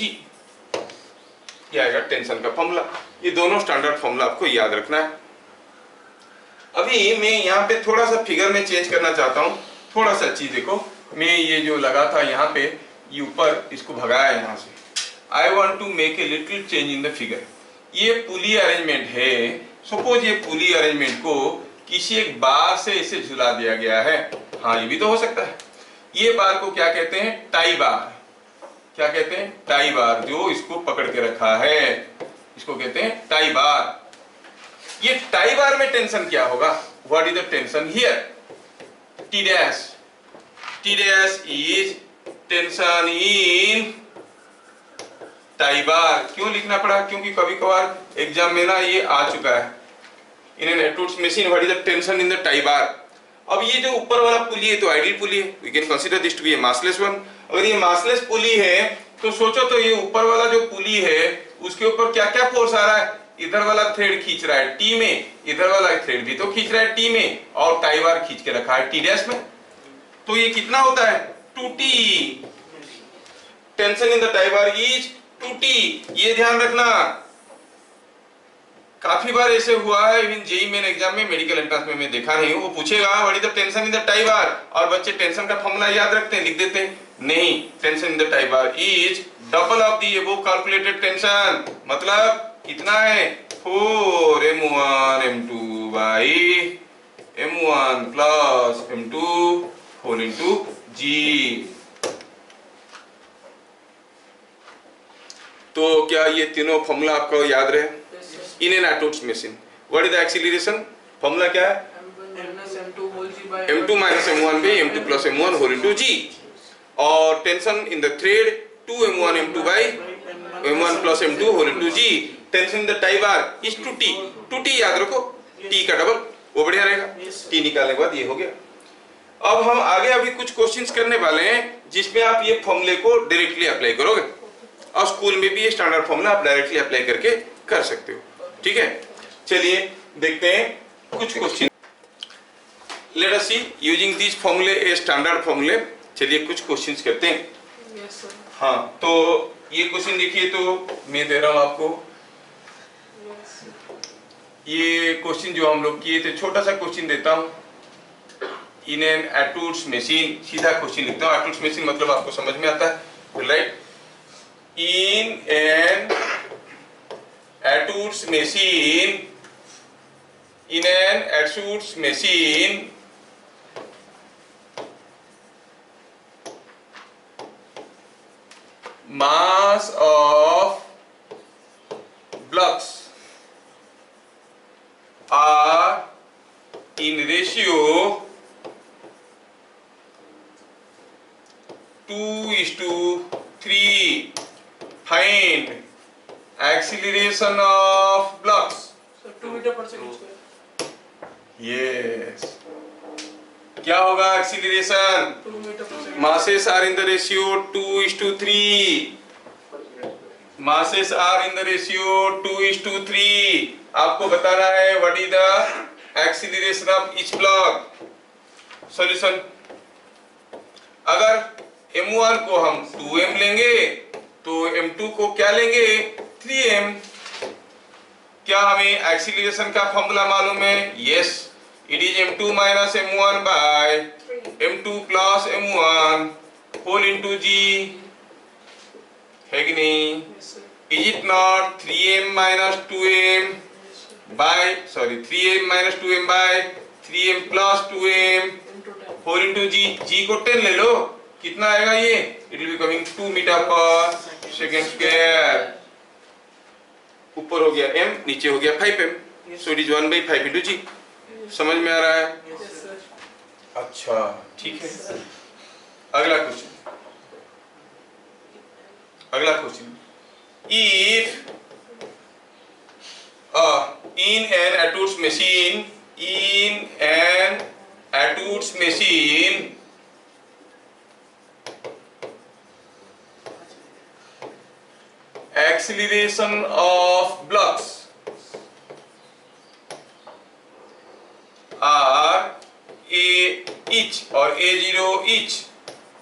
ये आएगा टेंशन का फॉर्मूला। ये दोनों स्टैंडर्ड फॉर्मूला आपको याद रखना है। अभी मैं यहाँ पे थोड़ा सा फिगर में चेंज करना चाहता हूँ, थोड़ा सा चीज देखो। मैं ये जो लगा था यहाँ पे, ये ऊपर इसको भगाया यहाँ से। I want to make a little change in the figure. ये पुली अरेंजमेंट है। सपोज ये पुली अरेंजमेंट को किसी एक बार से इसे झुला दिया गया है। हाँ, ये भी तो हो सकता है। ये बार को क्या कहते हैं? Tie bar. क्या कहते हैं? Tie bar. जो इसको पकड़ के रखा है इसको कहते हैं टाई बार। ये टाई बार में टेंशन क्या होगा? What is the tension here? T dash। T dash is tension in tie bar. क्यों लिखना पड़ा? क्योंकि कभी कभार एग्जाम में ना ये आ चुका है। In an Atwood's machine what is the tension in the tie bar. अब ये जो ऊपर वाला पुली है तो आइडियल पुली है, we can consider this to be a massless one. अगर ये मासलेस पुली है तो सोचो तो ये ऊपर वाला जो पुली है उसके ऊपर क्या क्या फोर्स आ रहा है? इधर वाला थ्रेड खींच रहा है टी में, इधर वाला थ्रेड भी तो खींच रहा है टी में, और टाई बार खींच के रखा है टी डैश में। तो ये कितना होता है? 2t। Tension in the tie bar is 2t। ये ध्यान रखना, काफी बार ऐसे हुआ है। इवन जेई मेन एग्जाम में, मेडिकल एंट्रेंस में मैं देखा नहीं हूं, वो पूछेगा what is the tension in the tie बार, और बच्चे टेंशन का फॉर्मूला याद रखते हैं, लिख देते हैं। नहीं, tension in the tie bar is double of the above calculated tension. मतलब कितना है? 4m1 m2 by m1 plus m2 whole into g। तो क्या ये तीनों फॉर्मूला आपको याद रहे? Yes, sir. In an Atwood's machine what is the acceleration? Formula क्या है? M1 minus M2 whole g by m2 minus m1 by m2 plus m1 whole into g। और tension in the thread 2m1 m2 by m1 plus m2 whole into g। Tension in the tie bar is 2t। 2t याद रखो, t का डबल, वो बढ़िया रहेगा। t निकालने के बाद ये हो गया। अब हम आगे अभी कुछ क्वेश्चंस करने वाले हैं जिसमें आप ये फॉर्मूले को डायरेक्टली अप्लाई करोगे, और स्कूल में भी ये स्टैंडर्ड फॉर्मूला आप डायरेक्टली अप्लाई करके कर सकते हो। ठीक है, चलिए देखते हैं कुछ question. Let us see using this फॉर्मूले ए स्टैंडर्ड फॉर्मूले। चलिए कुछ क्वेश्चंस करते हैं। Yes, sir. हाँ, तो ये क्वेश्चन देखिए, तो मैं दे रहा हूँ आपको। Yes, sir. ये क्वेश्चन जो हम लोग किए थे, छोटा सा क्वेश्चन देता हूँ। इन एन एटूड्स मशीन, सीधा क्वेश्चन लिखता हूँ। एटूड्स मशीन मतलब आपको समझ में आता है, right? In an Atwood's machine, in an Atwood's machine mass of blocks are in ratio 2:3. Find acceleration of blocks, Sir, 2 meter per second square. Yes, क्या होगा एक्सीलरेशन? 2 meter per second. Masses are in the ratio 2:3. Masses are in the ratio 2:3. आपको बताना है what is the acceleration of each block. Solution. अगर m1 को हम 2m लेंगे तो m2 को क्या लेंगे? 3m. क्या हमें एक्सीलरेशन का फॉर्मूला मालूम है? Yes, it is m2 minus m1 by m2 plus m1 whole into g, है कि नहीं? Yes, sir. Is it not 3m minus 2m Yes, sir. by 3m minus 2m by 3m plus 2m Into 10. whole into g? g को 10 ले लो, कितना आएगा ये? It will be coming 2 meter per second square. ऊपर हो गया m, नीचे हो गया 5m, so it is 1/5 into g. समझ में आ रहा है? Yes, sir. अच्छा, ठीक है। अगला क्वेश्चन, अगला question, if in an Etudes machine, acceleration of blocks are a each और a0 each,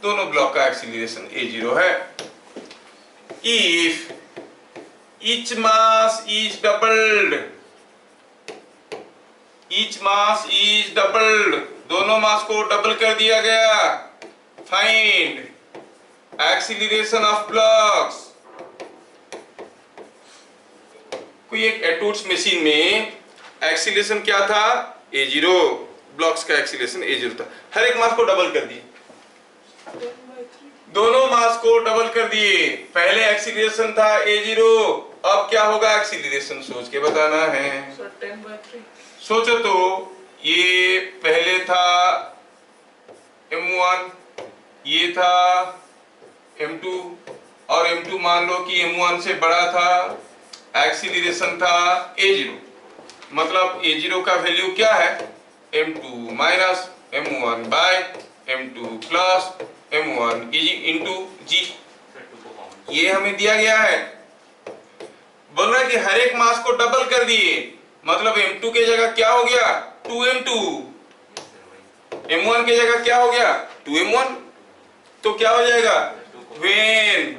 दोनों ब्लॉक का एक्सीलरेशन a0 है। If each mass is doubled, दोनों मास को डबल कर दिया गया, फाइंड एक्सीलरेशन ऑफ ब्लॉक्स। कोई एक एटूड्स मशीन में एक्सीलरेशन क्या था? a0, ब्लॉक्स का एक्सीलरेशन a0 था। हर एक मास को डबल कर दिए, 10/3. दोनों मास को डबल कर दिए। पहले एक्सीलरेशन था a0, अब क्या होगा एक्सीलरेशन? सोच के बताना है। Sir, 10/3. सोचो तो, ये पहले था m1, ये था m2, और m2 मान लो कि m1 से बड़ा था, एक्सीलरेशन था a0, मतलब a0 का वैल्यू क्या है? m2 minus m1 by m2 plus m1 into g, ये हमें दिया गया है। बोल रहा है कि हर एक मास को डबल कर दिए, मतलब m2 के जगह क्या हो गया? 2m2, m1 के जगह क्या हो गया? 2m1, तो क्या हो जाएगा? when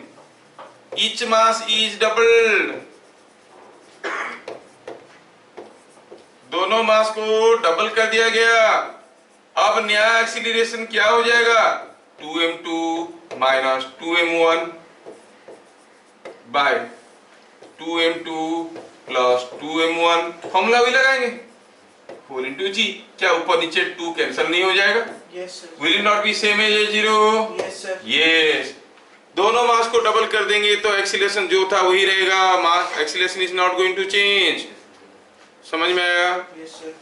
each mass is doubled, दोनों मास को डबल कर दिया गया, अब नया एक्सीलरेशन क्या हो जाएगा? 2m2 minus 2m1 bye 2m2 plus 2m1, formula भी लगाएंगे, 4 into g। क्या ऊपर नीचे 2 कैंसिल नहीं हो जाएगा? Yes, sir. Will it not be same as a0? Yes, sir. Yes, दोनों मास को डबल कर देंगे तो एक्सीलरेशन जो था वही रहेगा, mass acceleration is not going to change. समझ में आया? Yes, sir.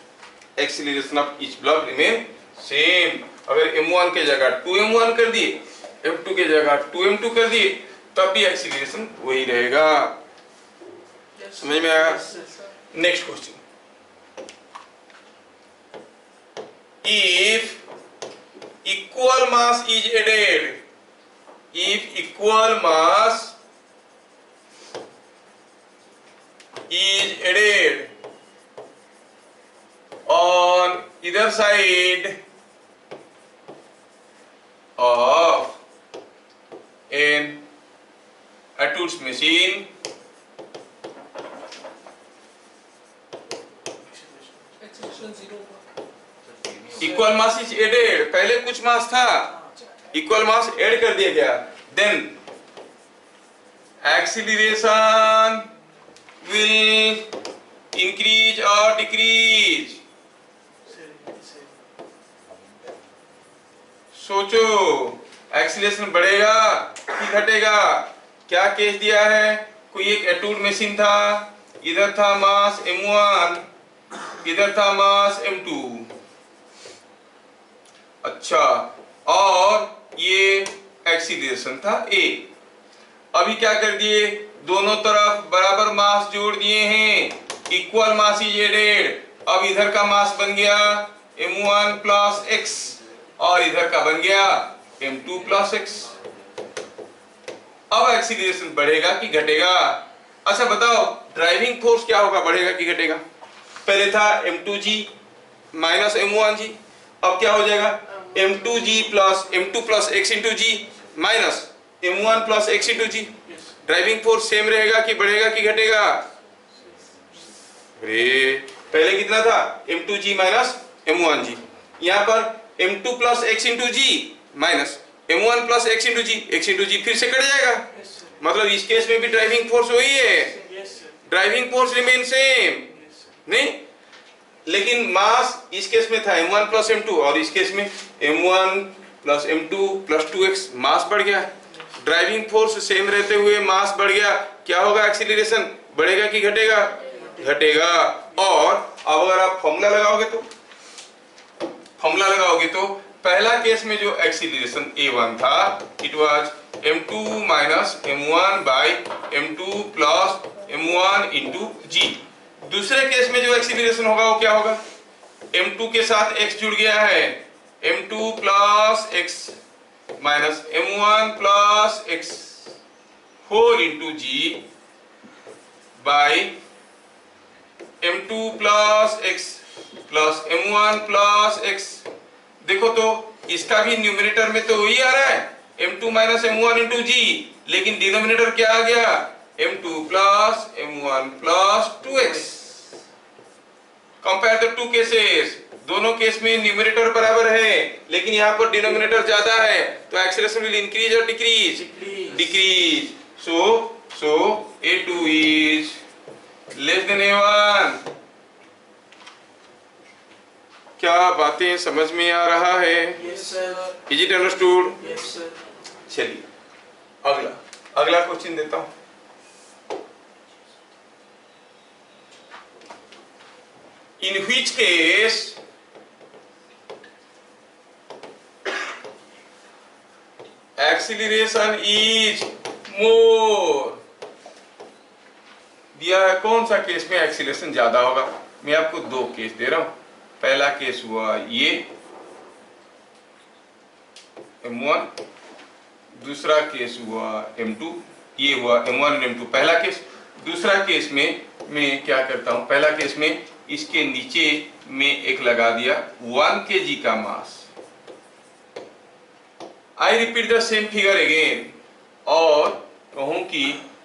Acceleration of each block remain same. अगर m1 के जगह 2m1 कर दिए, m2 के जगह 2m2 कर दिए, तब भी एक्सीलरेशन वही रहेगा। Yes, समझ में आया? Yes, sir. Next question, if equal mass is added, if equal mass is added on either side of an Etudes machine, Acceleration 0. Equal mass is added, पहले कुछ मास था, इक्वल मास ऐड कर दिया गया, देन एक्सीलरेशन विल इंक्रीज और डिक्रीज। सोचो, एक्सीलरेशन बढ़ेगा कि घटेगा? क्या केस दिया है? कोई एक एटूड मशीन था, इधर था मास m1, इधर था मास m2, अच्छा, और ये एक्सीलरेशन था a। अभी क्या कर दिए? दोनों तरफ बराबर मास जोड़ दिए हैं, इक्वल मास इज एडेड। अब इधर का मास बन गया m1 प्लस एक्स और इधर का बन गया m2 प्लस एक्स। अब एक्सीलरेशन बढ़ेगा कि घटेगा? अच्छा बताओ, ड्राइविंग फोर्स क्या होगा, बढ़ेगा कि घटेगा? पहले था m2g माइनस m1g, अब क्या हो जाएगा m2g plus m2 plus x into g minus m1 plus x into g. Driving force same रहेगा कि बढ़ेगा कि घटेगा? अरे पहले कितना था m2g माइनस m1g, यहाँ पर m2 plus x into g minus m1 plus x into g फिर से कट जाएगा। मतलब इस केस में भी ड्राइविंग फोर्स वही है, ड्राइविंग फोर्स रिमेन सेम नहीं, लेकिन मास इस केस में था m1 प्लस m2 और इस केस में m1 plus m2 plus 2x, मास बढ़ गया। ड्राइविंग फोर्स सेम रहते हुए मास बढ़ गया, क्या होगा? एक्सीलरेशन बढ़ेगा कि घटेगा? घटेगा। और अब अगर आप फॉर्मूला लगाओगे तो पहला केस में जो एक्सीलरेशन a1 था it was m2 minus m1 by m2 plus m1 into g. दूसरे केस में जो एक्सीलरेशन होगा वो क्या होगा? m2 के साथ x जुड़ गया है, m2 plus x minus m1 plus x whole into g by m2 plus x plus m1 plus x। देखो तो इसका भी न्यूमरेटर में तो वही आ रहा है m2 माइनस m1 इंटू जी, लेकिन डिनोमिनेटर क्या आ गया? m2 plus m1 plus 2x। Compare the two cases, दोनों केस में न्यूमरेटर बराबर है लेकिन यहाँ पर डिनोमिनेटर ज्यादा है, तो एक्सीलरेशन विल इंक्रीज और decrease? Decrease. So a2 is less than a1। क्या बातें समझ में आ रहा है? Yes sir. Is it understood? Yes sir. चलिए अगला क्वेश्चन देता हूं। In which case acceleration is more? दिया है कौन सा केस में एक्सीलरेशन ज्यादा होगा? मैं आपको दो केस दे रहा हूं। पहला केस हुआ ये m1, दूसरा केस हुआ m2, ये हुआ m1 और m2 पहला केस। दूसरा केस में मैं क्या करता हूं, पहला केस में इसके नीचे में एक लगा दिया 1 kg का मास। I repeat the same figure again और कहूं कि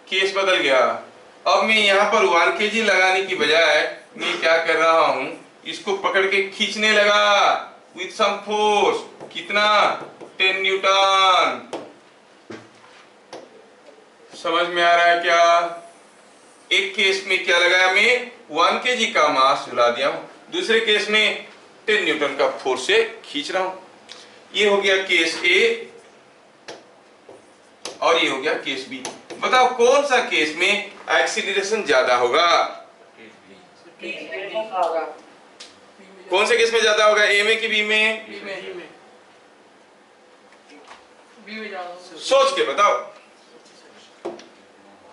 केस बदल गया। अब मैं यहाँ पर 1 kg लगाने की बजाय मैं क्या कर रहा हूं, इसको पकड़ के खींचने लगा विथ सम फोर्स। कितना? 10 न्यूटन। समझ में आ रहा है क्या? एक केस में क्या लगाया मैं 1 kg का मास झुला दिया हूं, दूसरे केस में 10 न्यूटन का फोर्स से खींच रहा हूं। ये हो गया केस ए और ये हो गया केस बी। बताओ कौन सा केस में एक्सीलरेशन ज्यादा होगा? कौन से केस में ज्यादा होगा, ए में कि बी में? बी में जाओ। सोच के बताओ।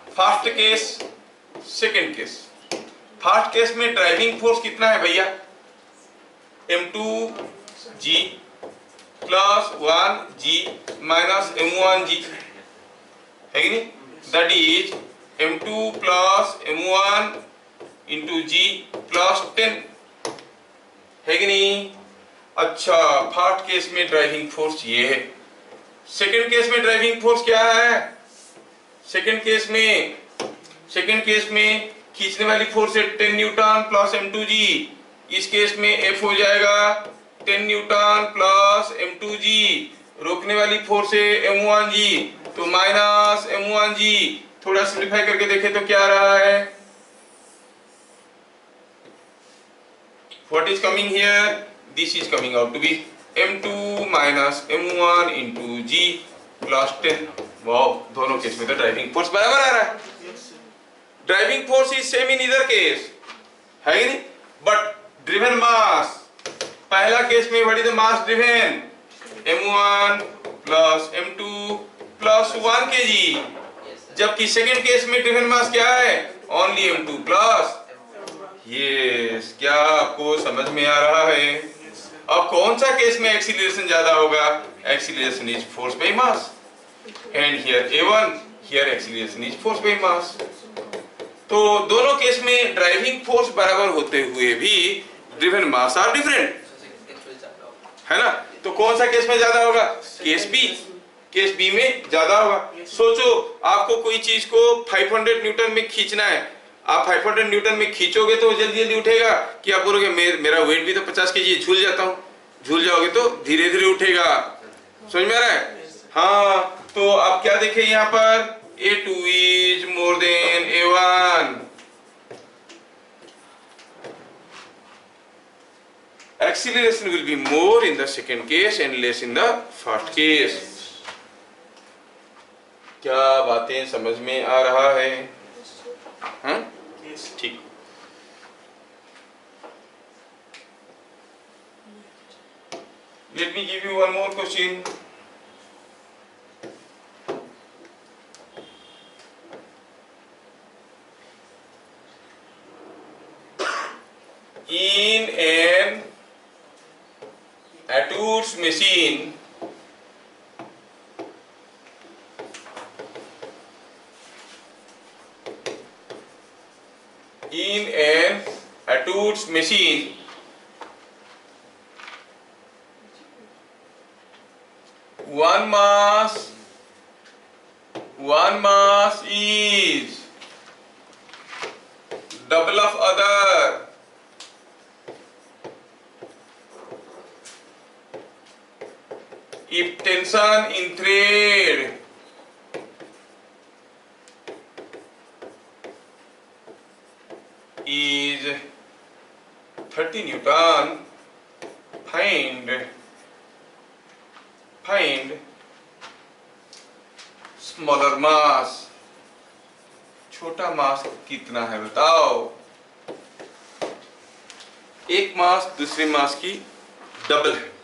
First case, second case. First case में ड्राइविंग फोर्स कितना है भैया? m2g plus 1g minus m1g है कि नहीं? That is m2 plus m1 into g plus 10 है कि नहीं? अच्छा, फर्स्ट केस में ड्राइविंग फोर्स ये है। सेकंड केस में ड्राइविंग फोर्स क्या है? सेकंड केस में खींचने वाली फोर्स है 10 न्यूटन प्लस m2g। इस केस में F हो जाएगा 10 न्यूटन प्लस m2g। रोकने वाली फोर्स है m1g, तो माइनस m1g। थोड़ा सिंप्लीफाई करके देखें तो क्या आ रहा है? What is coming here? This is coming out to be m2 minus m1 into g plus 10। Wow, दोनों केस में तो ड्राइविंग फोर्स बराबर आ रहा है। Driving force is same in either case, है कि नहीं? बट ड्रिवन मास, पहला केस में what is the mass driven? m1 plus m2 plus 1 kg। जबकि सेकंड केस में ड्रिवन मास क्या है, ओनली m2 प्लस। ये क्या आपको समझ में आ रहा है? अब कौन सा केस में एक्सीलरेशन ज्यादा होगा? Acceleration is force by mass, and here a1, here acceleration is force by मास। तो दोनों केस में ड्राइविंग फोर्स बराबर होते हुए भी ड्रिवन मास आर डिफरेंट, है ना? तो कौन सा केस में ज्यादा होगा? केस बी, केस बी में ज्यादा होगा। सोचो आपको कोई चीज को 500 न्यूटन में खींचना है, आप 500 न्यूटन में खींचोगे तो जल्दी जल्दी उठेगा कि आप बोलोगे मेरा वेट भी तो 50 केजी है, झूल जाता हूँ? झूल जाओगे तो धीरे धीरे उठेगा। समझ में आ रहा है? हाँ, तो आप क्या देखें यहाँ पर, A2 is more than A1. Acceleration will be more in the second case and less in the first case. क्या बातें समझ में आ रहा है? हाँ? ठीक। Let me give you one more question. In an Attwood's machine, one mass is double of other. If tension in thread is 30 Newton, find smaller mass. छोटा मास कितना है बताओ? एक मास दूसरे मास की डबल है।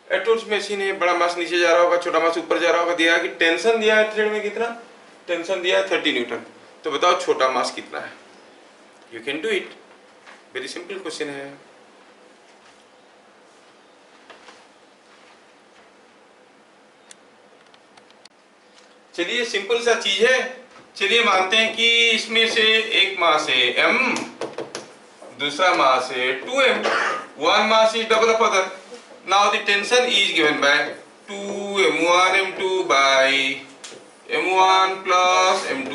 एटवुड्स मशीन है, बड़ा मास नीचे जा रहा होगा, छोटा मास ऊपर जा रहा होगा। दिया कि टेंशन दिया है थ्रेड में कितना, टेंशन दिया है 30 न्यूटन। तो बताओ छोटा मास कितना है? You can do it, very simple question है। चलिए सिंपल सा चीज है। चलिए मानते हैं कि इसमें से एक मास है m, दूसरा मास है 2m, one mass is double of other. Now the tension is given by 2m1 m2 by m1 plus m2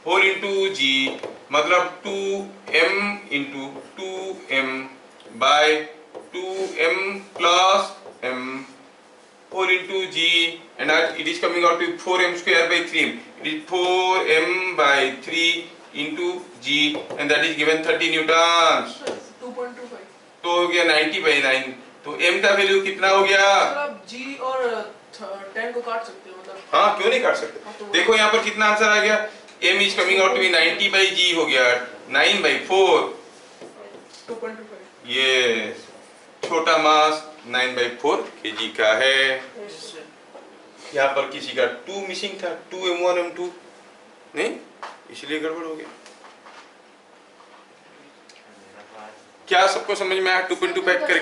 whole into g, मतलब 2m into 2m by 2m plus m whole into g, and it is coming out to 4m square by 3m. It is 4m by 3 into g, and that is given 30 newtons. 2.25 तो हो गया 90 by 9। तो m का वैल्यू कितना हो गया? मतलब g और 10 को काट सकते हो मतलब। हाँ, क्यों नहीं काट सकते? देखो यहाँ पर कितना आंसर आ गया। m is coming out to be 90 by g हो गया 9 by 4। 2.25। ये छोटा मास 9 by 4 kg का है। यहाँ पर किसी का 2 मिसिंग था, 2m1 m2 नहीं, इसलिए गड़बड़ हो गया। क्या सबको समझ में आया? 2.2 पैक करके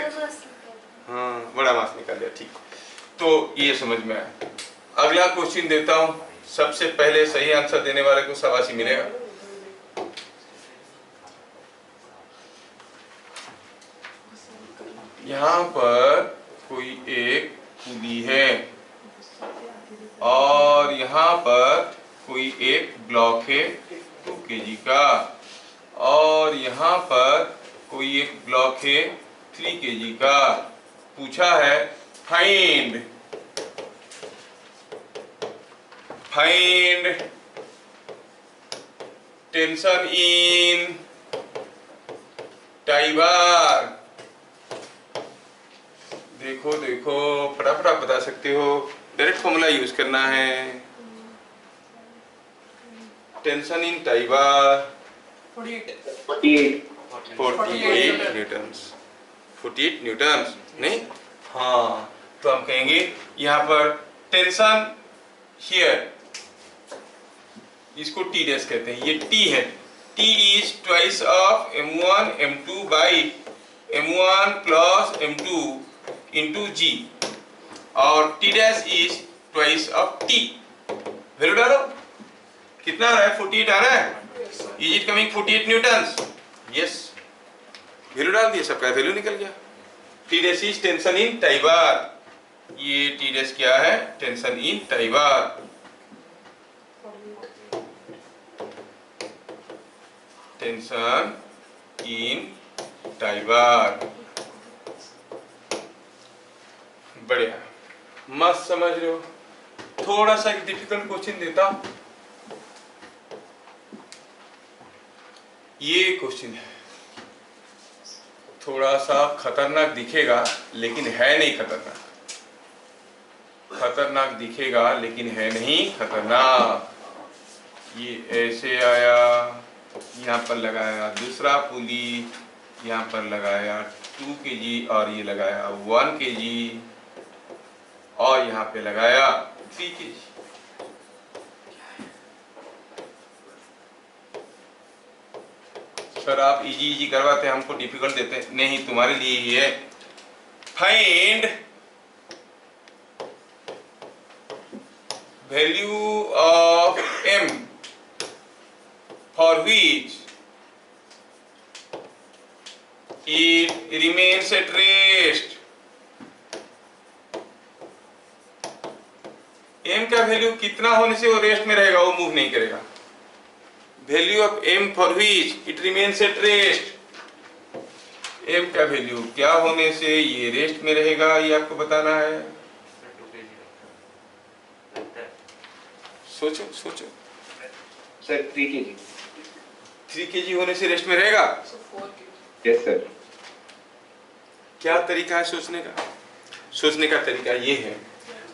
हाँ, बड़ा मास निकाल लिया। ठीक, तो ये समझ में आया। अगला क्वेश्चन देता हूँ। सबसे पहले सही आंसर देने वाले को शाबाशी मिलेगा। यहाँ पर कोई एक पुली है और यहाँ पर कोई एक ब्लॉक है 2 kg का, और यहाँ पर कोई एक ब्लॉक है 3 kg का। पूछा है फाइंड टेंशन इन टाई बार। देखो देखो, फटाफट आप बता सकते हो, डायरेक्ट फॉर्मूला यूज करना है। Tension in tie bar 48 newtons. 48 newtons नहीं, हाँ, तो हम कहेंगे यहाँ पर टेंशन हियर इसको टी डैश कहते हैं, ये टी है। T is twice of m1 m2 by m1 plus m2 into g, और T dash is twice of T. Value डालो, कितना आ रहा है? 48 आ रहा है। Is it coming 48 newtons? Yes, value डाल दिया, सबका वैल्यू निकल गया। T dash is tension in tie बार, ये टी डैश क्या है? Tension in tie bar. Tension in tie बार, बढ़िया, मस्त समझ रहे हो। थोड़ा सा एक डिफिकल्ट क्वेश्चन देता हूं, ये क्वेश्चन है, थोड़ा सा खतरनाक दिखेगा लेकिन है नहीं खतरनाक, खतरनाक दिखेगा लेकिन है नहीं खतरनाक। ये ऐसे आया, यहाँ पर लगाया दूसरा पुली, यहाँ पर लगाया 2 kg और ये लगाया 1 kg और यहाँ पे लगाया 3 kg। सर आप इजी इजी करवाते हैं, हमको डिफिकल्ट देते हैं। नहीं, तुम्हारे लिए ही है। Find value of m for which it remains at rest। m का वैल्यू कितना होने से वो रेस्ट में रहेगा, वो मूव नहीं करेगा। Value of m for which it remains at rest, m का वैल्यू क्या होने से ये रेस्ट में रहेगा, ये आपको बताना है। सोचो सोचो सर 3 kg। 3 kg होने से रेस्ट में रहेगा? So 4 kg. Yes sir. क्या तरीका है सोचने का? सोचने का तरीका ये है,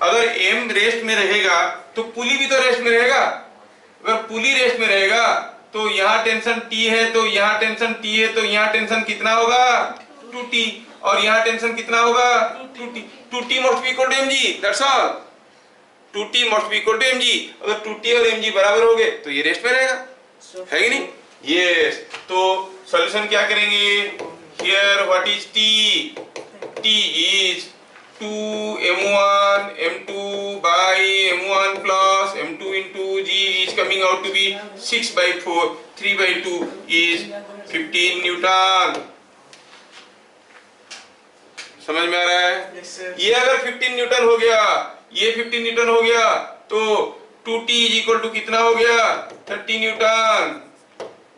अगर m रेस्ट में रहेगा तो पुली भी तो रेस्ट में रहेगा। अगर पुली रेस्ट में रहेगा तो यहाँ टेंशन T है, तो यहाँ टेंशन T है, तो यहाँ टेंशन कितना होगा? 2T, और यहाँ टेंशन कितना होगा? 2T। 2T must be equal to mg, that's all। 2T must be equal to mg। अगर 2T और mg बराबर हो गए तो ये रेस्ट में रहेगा, है कि नहीं? यस। तो सॉल्यूशन क्या करेंगे? Here what is T? T is 2m1 m2 by m1 plus m2 into g is coming out to be 6/4, 3/2 is 15 Newton. समझ में आ रहा है? Yes, sir. ये अगर 15 न्यूटन हो गया, ये 15 न्यूटन हो गया, तो 2T is equal to कितना हो गया? 30 Newton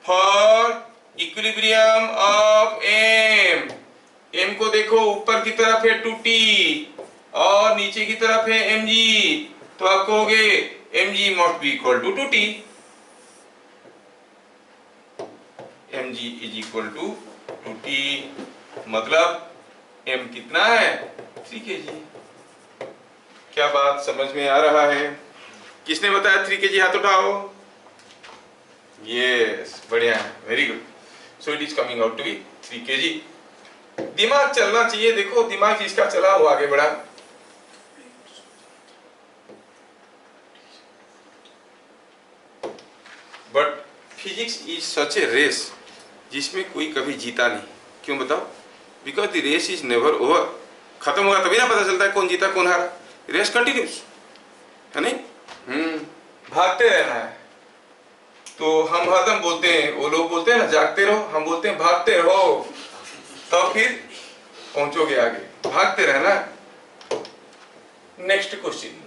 for equilibrium of m। m को देखो, ऊपर की तरफ है 2T और नीचे की तरफ है mg, तो आप कहोगे mg must be equal to 2T। mg is equal to 2T, मतलब m कितना है? 3 kg। क्या बात समझ में आ रहा है? किसने बताया 3 kg? हाथ उठाओ। यस, बढ़िया है, very good. So it is coming out to be 3 kg। दिमाग चलना चाहिए, देखो दिमाग जिसका चला वो आगे बढ़ा। But physics is such a race जिसमें कोई कभी जीता नहीं। क्यों बताओ? Because the race is never over. खत्म होगा तभी ना पता चलता है कौन जीता कौन हारा। रेस कंटिन्यूस है नहीं? भागते रहना है। तो हम हरदम बोलते हैं, वो लोग बोलते हैं ना जागते रहो, हम बोलते हैं भागते रहो, तब फिर पहुंचोगे आगे। भागते रहना। नेक्स्ट क्वेश्चन,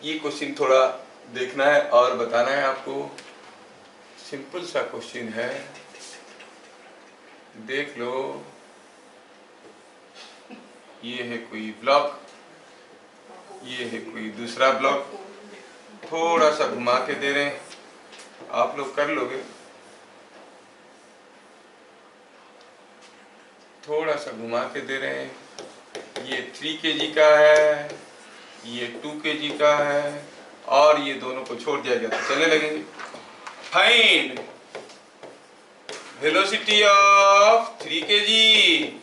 ये क्वेश्चन थोड़ा देखना है और बताना है आपको। सिंपल सा क्वेश्चन है, देख लो। ये है कोई ब्लॉक, ये है कोई दूसरा ब्लॉक, थोड़ा सा घुमा के दे रहे हैं, आप लोग कर लोगे। थोड़ा सा घुमा के दे रहे हैं। ये 3 kg का है, ये 2 kg का है, और ये दोनों को छोड़ दिया गया तो चलने लगेंगे। Find velocity of 3 kg।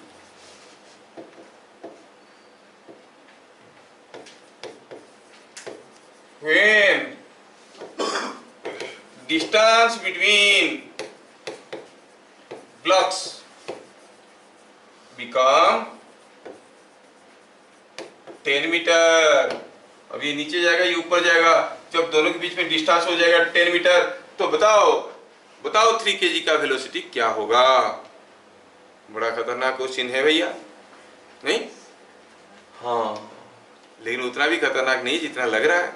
Distance between blocks become 10 metre. अब ये नीचे जाएगा, ये ऊपर जाएगा। जब दोनों के बीच में डिस्टेंस हो जाएगा 10 मीटर, तो बताओ 3 kg का वेलोसिटी क्या होगा? बड़ा खतरनाक क्वेश्चन है भैया, नहीं? हाँ, लेकिन उतना भी खतरनाक नहीं जितना लग रहा है।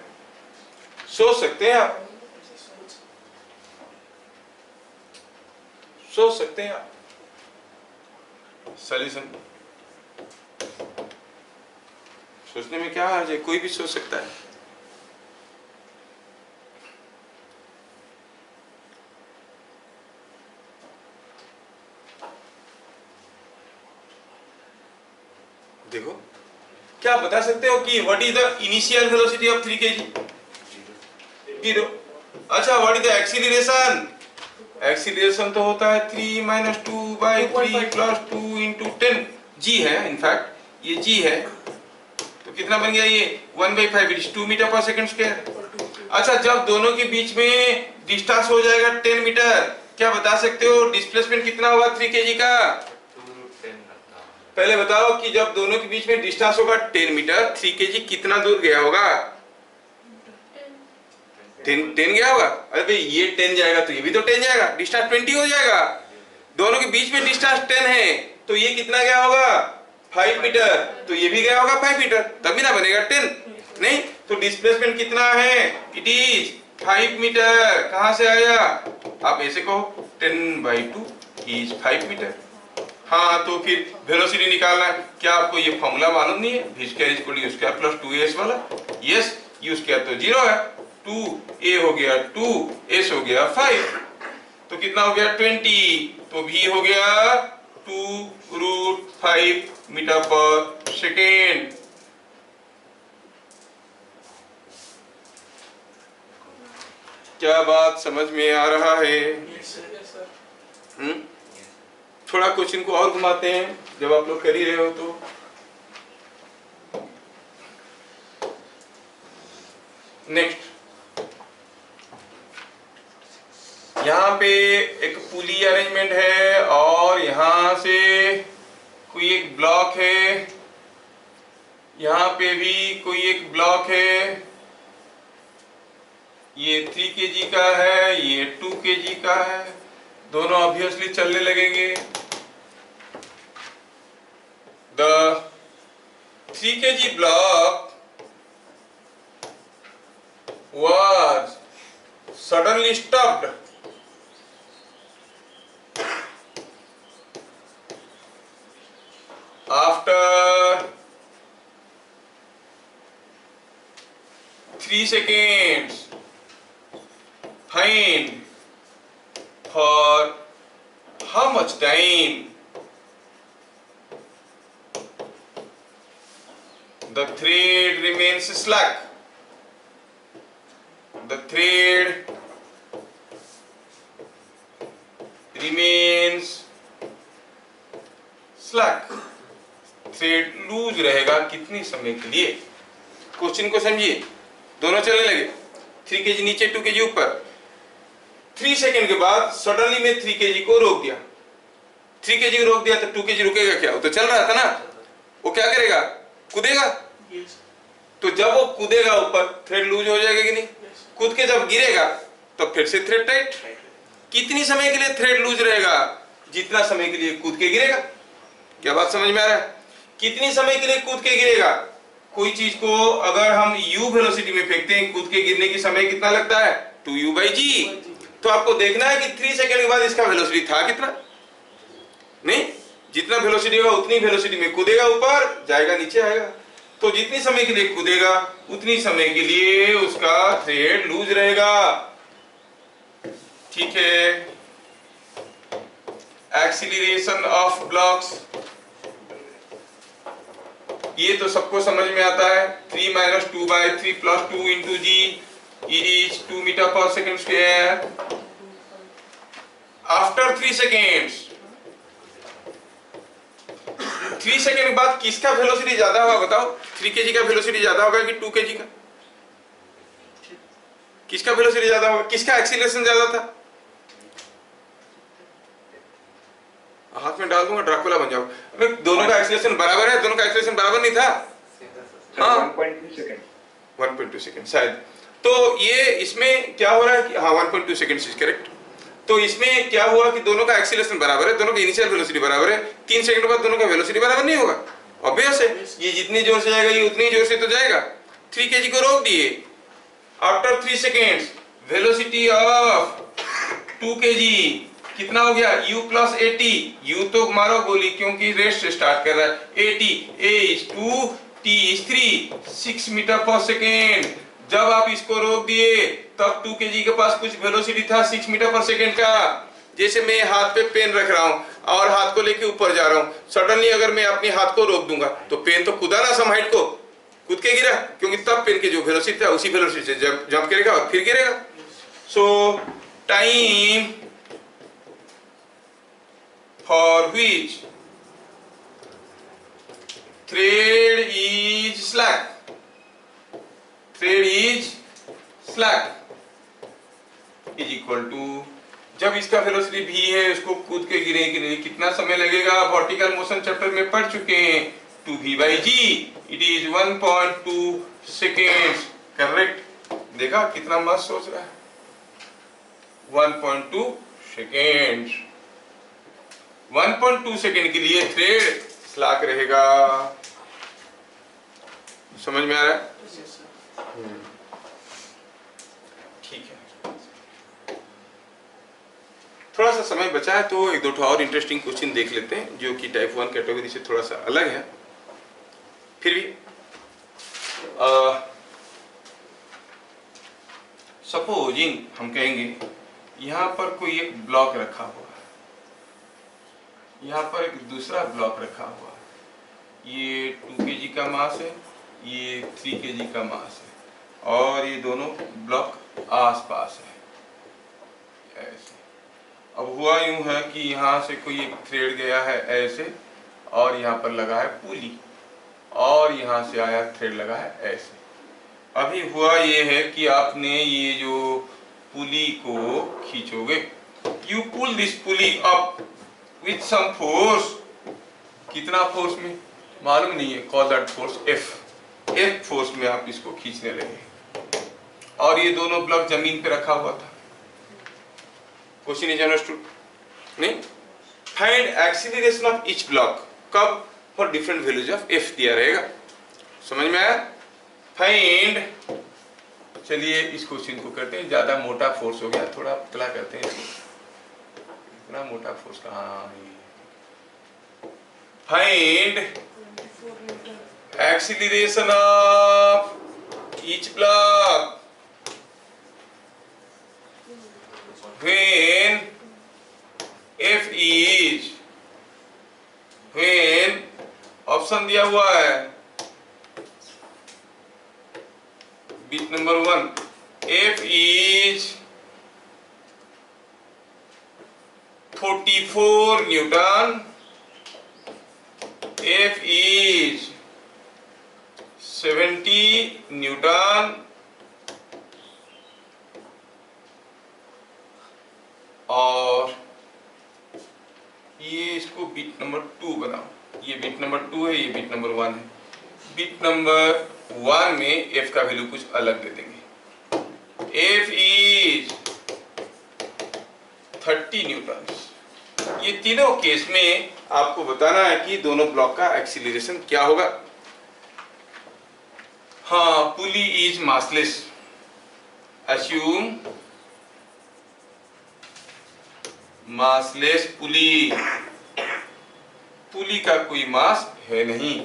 सोच सकते हैं आप, सोच सकते हैं आप। सॉल्यूशन सोचने में क्या हर्ज है, कोई भी सोच सकता है। देखो, क्या आप बता सकते हो कि what is the initial velocity of 3 kg? 0। अच्छा, what is the acceleration? Acceleration तो होता है 3 - 2/3 + 2 × 10 g है। इनफैक्ट ये g है, तो कितना बन गया ये? 1/5 इज 2 मीटर पर सेकंड स्क्वायर। अच्छा, जब दोनों के बीच में डिस्टेंस हो जाएगा 10 मीटर, क्या बता सकते हो डिस्प्लेसमेंट कितना होगा 3 kg का? पहले बताओ कि जब दोनों के बीच में डिस्टेंस होगा 10 मीटर, 3 kg कितना दूर गया होगा? 10 गया होगा। अरे भाई, ये 10 जाएगा तो ये भी तो 10 जाएगा, डिस्टेंस 20 हो जाएगा। दोनों के बीच में डिस्टेंस 10 है, तो ये कितना गया होगा? 5 मीटर। तो ये भी गया होगा 5 मीटर, तभी ना बनेगा 10, नहीं? तो डिस्प्लेसमेंट कितना है? It is 5 metre. कहां से आया? आप ऐसे कहो 10/2 इज 5 मीटर। हाँ, तो फिर वेलोसिटी निकालना है। क्या आपको ये फॉर्मूला मालूम नहीं है? v² = u² + 2s वाला। यस, u² तो 0 है, 2a हो गया 2, s हो गया 5, तो कितना हो गया 20, तो v हो गया 2√5 मीटर पर सेकेंड। क्या बात समझ में आ रहा है? Yes, sir. थोड़ा क्वेश्चन को और घुमाते हैं, जब आप लोग कर ही रहे हो तो। नेक्स्ट, यहाँ पे एक पुली अरेंजमेंट है और यहाँ से कोई एक ब्लॉक है, यहाँ पे भी कोई एक ब्लॉक है। ये 3 kg का है, ये 2 kg का है। दोनों ऑब्वियसली चलने लगेंगे। The 3 kg block was suddenly stopped after 3 seconds. Find for how much time the thread remains slack. The thread remains slack. Thread loose रहेगा कितने समय के लिए? क्वेश्चन को समझिए। दोनों चलने लगे, 3 kg नीचे 2 kg ऊपर। 3 सेकंड के बाद सडनली में 3 kg को रोक दिया। 3 kg को रोक दिया तो 2 kg रुकेगा क्या? वो तो चल रहा था ना। वो क्या करेगा? कूदेगा। Yes. तो जब वो कूदेगा ऊपर, थ्रेड लूज हो जाएगा कि नहीं? Yes. कूद के जब गिरेगा तो फिर से थ्रेड टाइट। कितनी समय के लिए थ्रेड लूज रहेगा? जितना समय के लिए कूद के गिरेगा। क्या बात समझ में आ रहा है? कितनी समय के लिए कूद के गिरेगा? कोई चीज को अगर हम u वेलोसिटी में फेंकते हैं, कूद के गिरने की समय कितना लगता है? 2u/g। तो आपको देखना है कि 3 सेकंड के बाद इसका वेलोसिटी था कितना? नहीं, जितना वेलोसिटी होगा उतनी वेलोसिटी में कूदेगा, ऊपर जाएगा, नीचे आएगा। तो जितनी समय के लिए कूदेगा उतनी समय के लिए उसका थ्रेड लूज रहेगा। ठीक है। एक्सीलरेशन ऑफ ब्लॉक्स, ये तो सबको समझ में आता है। 3 - 2/3 + 2 × g is 2 मीटर पर second square. After 3 seconds, 3 second के बाद किसका वेलोसिटी ज्यादा होगा बताओ? 3 kg का वेलोसिटी ज्यादा होगा कि 2 kg का? किसका वेलोसिटी ज्यादा होगा? किसका एक्सीलरेशन ज्यादा था? हाथ में डाल दूंगा ड्रैकुला बन जाओ। अबे दोनों का एक्सीलरेशन बराबर है, दोनों का एक्सीलरेशन बराबर नहीं था? Sir, हाँ 1.2 seconds. 1.2 सेकंड शायद। तो ये इसमें क्या हो रहा है कि हाँ 1.2 सेकंड इज करेक्ट। तो इसमें क्या हुआ कि दोनों का एक्सीलरेशन बराबर है, दोनों की इनिशियल वेलोसिटी बराबर है। 3 सेकंड बाद दोनों का वेलोसिटी बराबर नहीं होगा, ऑब्वियस है। ये जितनी जोर से जाएगा ये उतनी जोर से तो जाएगा। 3 kg को रोक दिए, after 3 seconds velocity of 2 kg कितना हो गया? u plus 80। u तो मारो गोली क्योंकि रेस्ट से स्टार्ट कर रहा है। 80 a is 2 t is 3 6 metre पर सेकेंड। जब आप इसको रोक दिए तब 2 kg के पास कुछ वेलोसिटी था 6 मीटर पर सेकेंड का। जैसे मैं हाथ पे पेन रख रहा हूं और हाथ को लेके ऊपर जा रहा हूं, सडनली अगर मैं अपने हाथ को रोक दूंगा तो पेन तो कूदा ना सम हाइट को, कूद के गिरा, क्योंकि तब पेन की जो वेलोसिटी था उसी वेलोसिटी से जंप करेगा और फिर गिरेगा। So time for which thread is slack, thread is slack is equal to, जब इसका वेलोसिटी v है उसको कूद के गिरने के लिए कितना समय लगेगा? वर्टिकल मोशन चैप्टर में पढ़ चुके हैं, 2v/g it is 1.2 seconds. Correct. देखा कितना मस्त सोच रहा है, 1.2 सेकेंड्स। 1.2 सेकेंड के लिए थ्रेड स्लैक रहेगा। समझ में आ रहा है? Yes, sir. ठीक है, थोड़ा सा समय बचा है तो एक दो और इंटरेस्टिंग क्वेश्चन देख लेते हैं जो कि टाइप 1 कैटेगरी से थोड़ा सा अलग है। फिर भी सपोजिंग हम कहेंगे यहाँ पर कोई एक ब्लॉक रखा हुआ है, यहाँ पर एक दूसरा ब्लॉक रखा हुआ है, ये 2 kg का मास है, ये 3 kg का मास है और ये दोनों ब्लॉक आसपास है ऐसे। अब हुआ यूं है कि यहाँ से कोई एक थ्रेड गया है ऐसे और यहाँ पर लगा है पुली और यहाँ से आया थ्रेड लगा है ऐसे। अभी हुआ ये है कि आपने ये जो पुली को खींचोगे, you pull this pulley up with some force. कितना फोर्स में मालूम नहीं है, call that force F force में आप इसको खींचने लगे और ये दोनों ब्लॉक जमीन पे रखा हुआ था। Question is understood? नहीं? Find acceleration of each block, कब? For different values of F दिया रहेगा। समझ में आया? फाइंड, चलिए इस क्वेश्चन को करते हैं, ज्यादा मोटा फोर्स हो गया, थोड़ा पतला करते हैं इसको। इतना मोटा फोर्स कहाँ? Find 24 Newton. Acceleration of each block when f is, when option दिया हुआ है bit number 1, f is 44 Newton, f is 70 Newton और ये इसको बिट नंबर 2 बनाओ। ये बिट नंबर 2 है, ये बिट नंबर 1 है। बिट नंबर 1 में f का वैल्यू कुछ अलग दे देंगे। f is 30 Newton. ये तीनों केस में आपको बताना है कि दोनों ब्लॉक का एक्सीलरेशन क्या होगा। हाँ, pulley is massless, assume massless pulley, pulley का कोई मास है नहीं,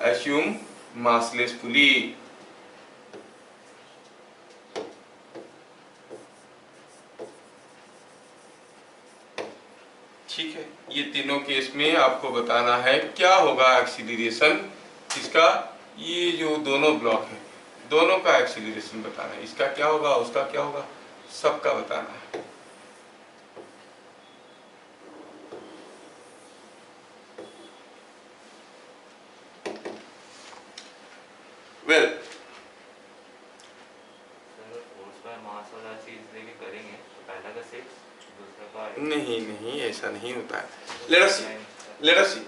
अस्यूम मासलेस पुली। ठीक है, ये तीनों केस में आपको बताना है क्या होगा एक्सीलरेशन इसका। ये जो दोनों ब्लॉक है दोनों का एक्सीलरेशन बताना है, इसका क्या होगा उसका क्या होगा सबका बताना है। वेल नहीं नहीं, ऐसा नहीं होता है। लेट अस सी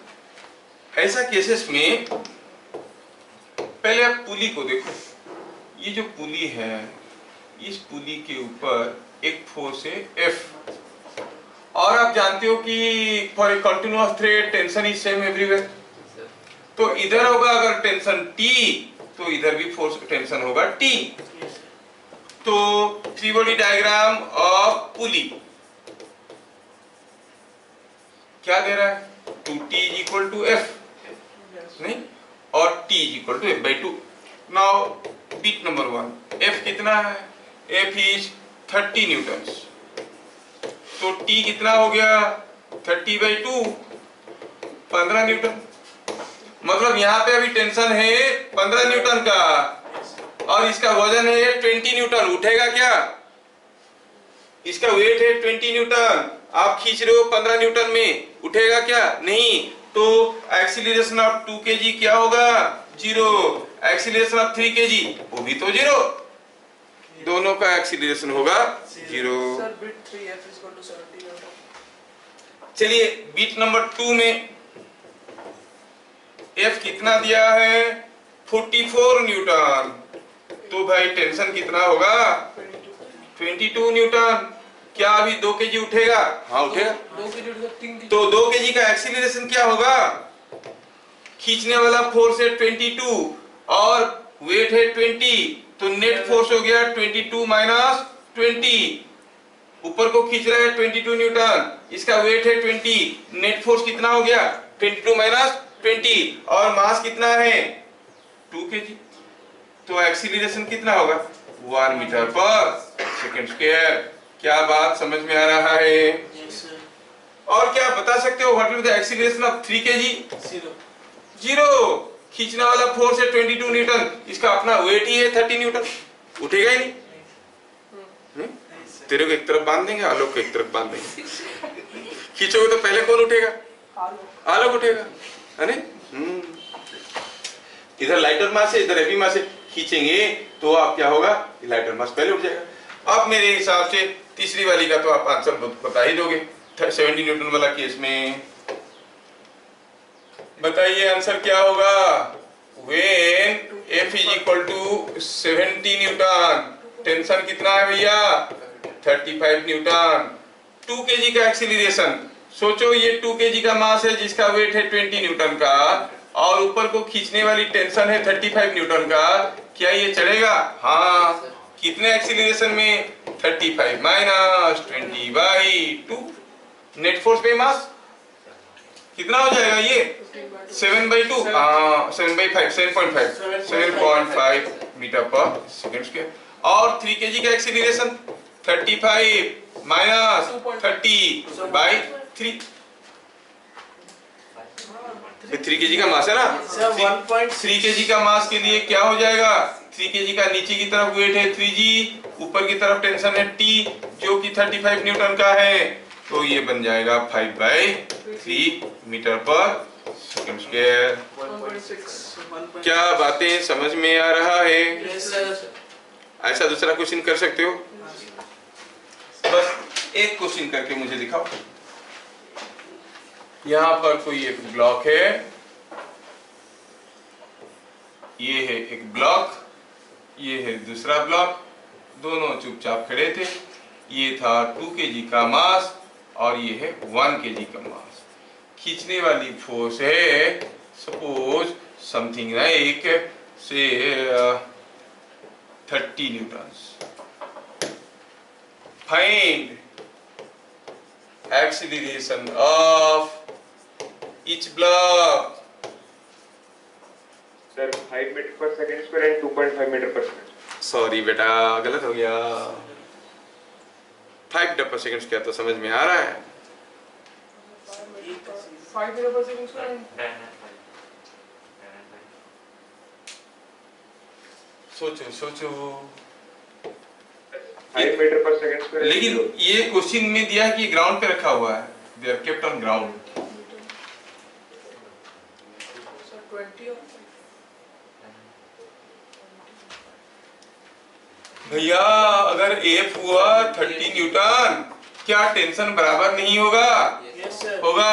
ऐसा केसेस में पहले आप पुली को देखो। ये जो पुली है, इस पुली के ऊपर एक फोर्स है F, और आप जानते हो कि for a continuous thread tension is same everywhere. तो इधर होगा अगर टेंशन T, तो इधर भी फोर्स टेंशन होगा T। तो three body diagram of pulley क्या दे रहा है? 2T is equal to F, नहीं, और T is equal to F by 2। Now bit number 1, F कितना है? F is 30 newtons. तो T कितना हो गया? 30 by 2, 15 न्यूटन। मतलब यहाँ पे अभी टेंशन है 15 न्यूटन का, और इसका वजन है 20 न्यूटन। उठेगा क्या? इसका वेट है 20 न्यूटन, आप खींच रहे हो 15 न्यूटन में, उठेगा क्या? नहीं। तो एक्सीलरेशन ऑफ 2 kg क्या होगा? 0। एक्सीलरेशन ऑफ 3 kg वो भी तो 0, दोनों का एक्सीलरेशन होगा 0। Sir, bit 3F is equal to 70 Newton. चलिए बीट नंबर 2 में F कितना दिया है? 44 न्यूटन। तो भाई टेंशन कितना होगा? 22 न्यूटन। क्या अभी 2 kg उठेगा? हाँ उठेगा। 2 kg उठेगा, 3 kg। तो 2 kg का एक्सीलरेशन क्या होगा? खींचने वाला फोर्स है 22 और वेट है 20, तो नेट फोर्स हो गया 22 माइनस 20। ऊपर को खींच रहा है 22 न्यूटन, इसका वेट है 20, नेट फोर्स कितना हो गया? 22 माइनस 20, और मास कितना है? 2 kg। तो एक्सीलरेशन कितना होगा? 1 मीटर पर सेकंड स्क्वायर। क्या बात समझ में आ रहा है? Yes, sir. और क्या बता सकते हो what will the acceleration of 3 kg? 0. 0। खींचने वाला फोर्स है 22 न्यूटन, इसका अपना वेट ही है 30 न्यूटन, उठेगा ही नहीं। तेरे को एक तरफ बांध देंगे, आलोक को एक तरफ बांध देंगे। खींचोगे तो पहले कौन उठेगा? आलोक उठेगा, है नहीं? इधर लाइटर मास है, इधर हेवी मास है, खींचेंगे तो आप क्या होगा? लाइटर मास पहले उठ जाएगा। अब मेरे हिसाब से तीसरी वाली का तो आप आंसर बता ही दोगे। 70 न्यूटन वाला केस में बताइए आंसर क्या होगा? When F is equal to 70 Newton, tension कितना है भैया? 35 न्यूटन। 2 kg का एक्सीलरेशन, सोचो ये 2 kg का मास है जिसका वेट है 20 न्यूटन का, और ऊपर को खींचने वाली टेंशन है 35 न्यूटन का। क्या ये चढ़ेगा? हाँ। कितने एक्सीलरेशन में? 35 माइनस 20 बाई 2। नेट फोर्स पे मास कितना हो जाएगा ये? 7/2, 7.5 मीटर पर सेकंड स्क्वायर। और 3 kg का एक्सीलरेशन 35 माइनस 30 बाई 3। 3 kg का मास है ना? 3 kg का मास के लिए क्या हो जाएगा? 3 kg का नीचे की तरफ वेट है 3g, ऊपर की तरफ टेंशन है t, जो कि 35 न्यूटन का है। तो ये बन जाएगा 5/3 मीटर पर सेकंड स्क्वायर। 1.6. क्या बातें समझ में आ रहा है? Yes, sir. ऐसा दूसरा क्वेश्चन कर सकते हो? बस एक क्वेश्चन करके मुझे दिखाओ। यहाँ पर कोई एक ब्लॉक है, ये है एक ब्लॉक, ये है दूसरा ब्लॉक, दोनों चुपचाप खड़े थे। ये था 2 kg का मास और ये है 1 kg का मास। खींचने वाली फोर्स है suppose something like say 30 newtons. Find acceleration of each block. Sir 5 metre पर सेकंड स्क्वायर एंड 2.5 मीटर पर सेकंड। सॉरी बेटा, गलत हो गया। 5 मीटर पर सेकंड क्या तो समझ में आ रहा है? 5 meter per second square. सोचो सोचो। 5 मीटर पर सेकंड स्क्वायर। लेकिन ये क्वेश्चन में दिया है कि ग्राउंड पे रखा हुआ है, they are kept on ground. Sir, 20 or भैया अगर F हुआ 30 न्यूटन, क्या टेंशन बराबर नहीं होगा? Yes, sir. होगा।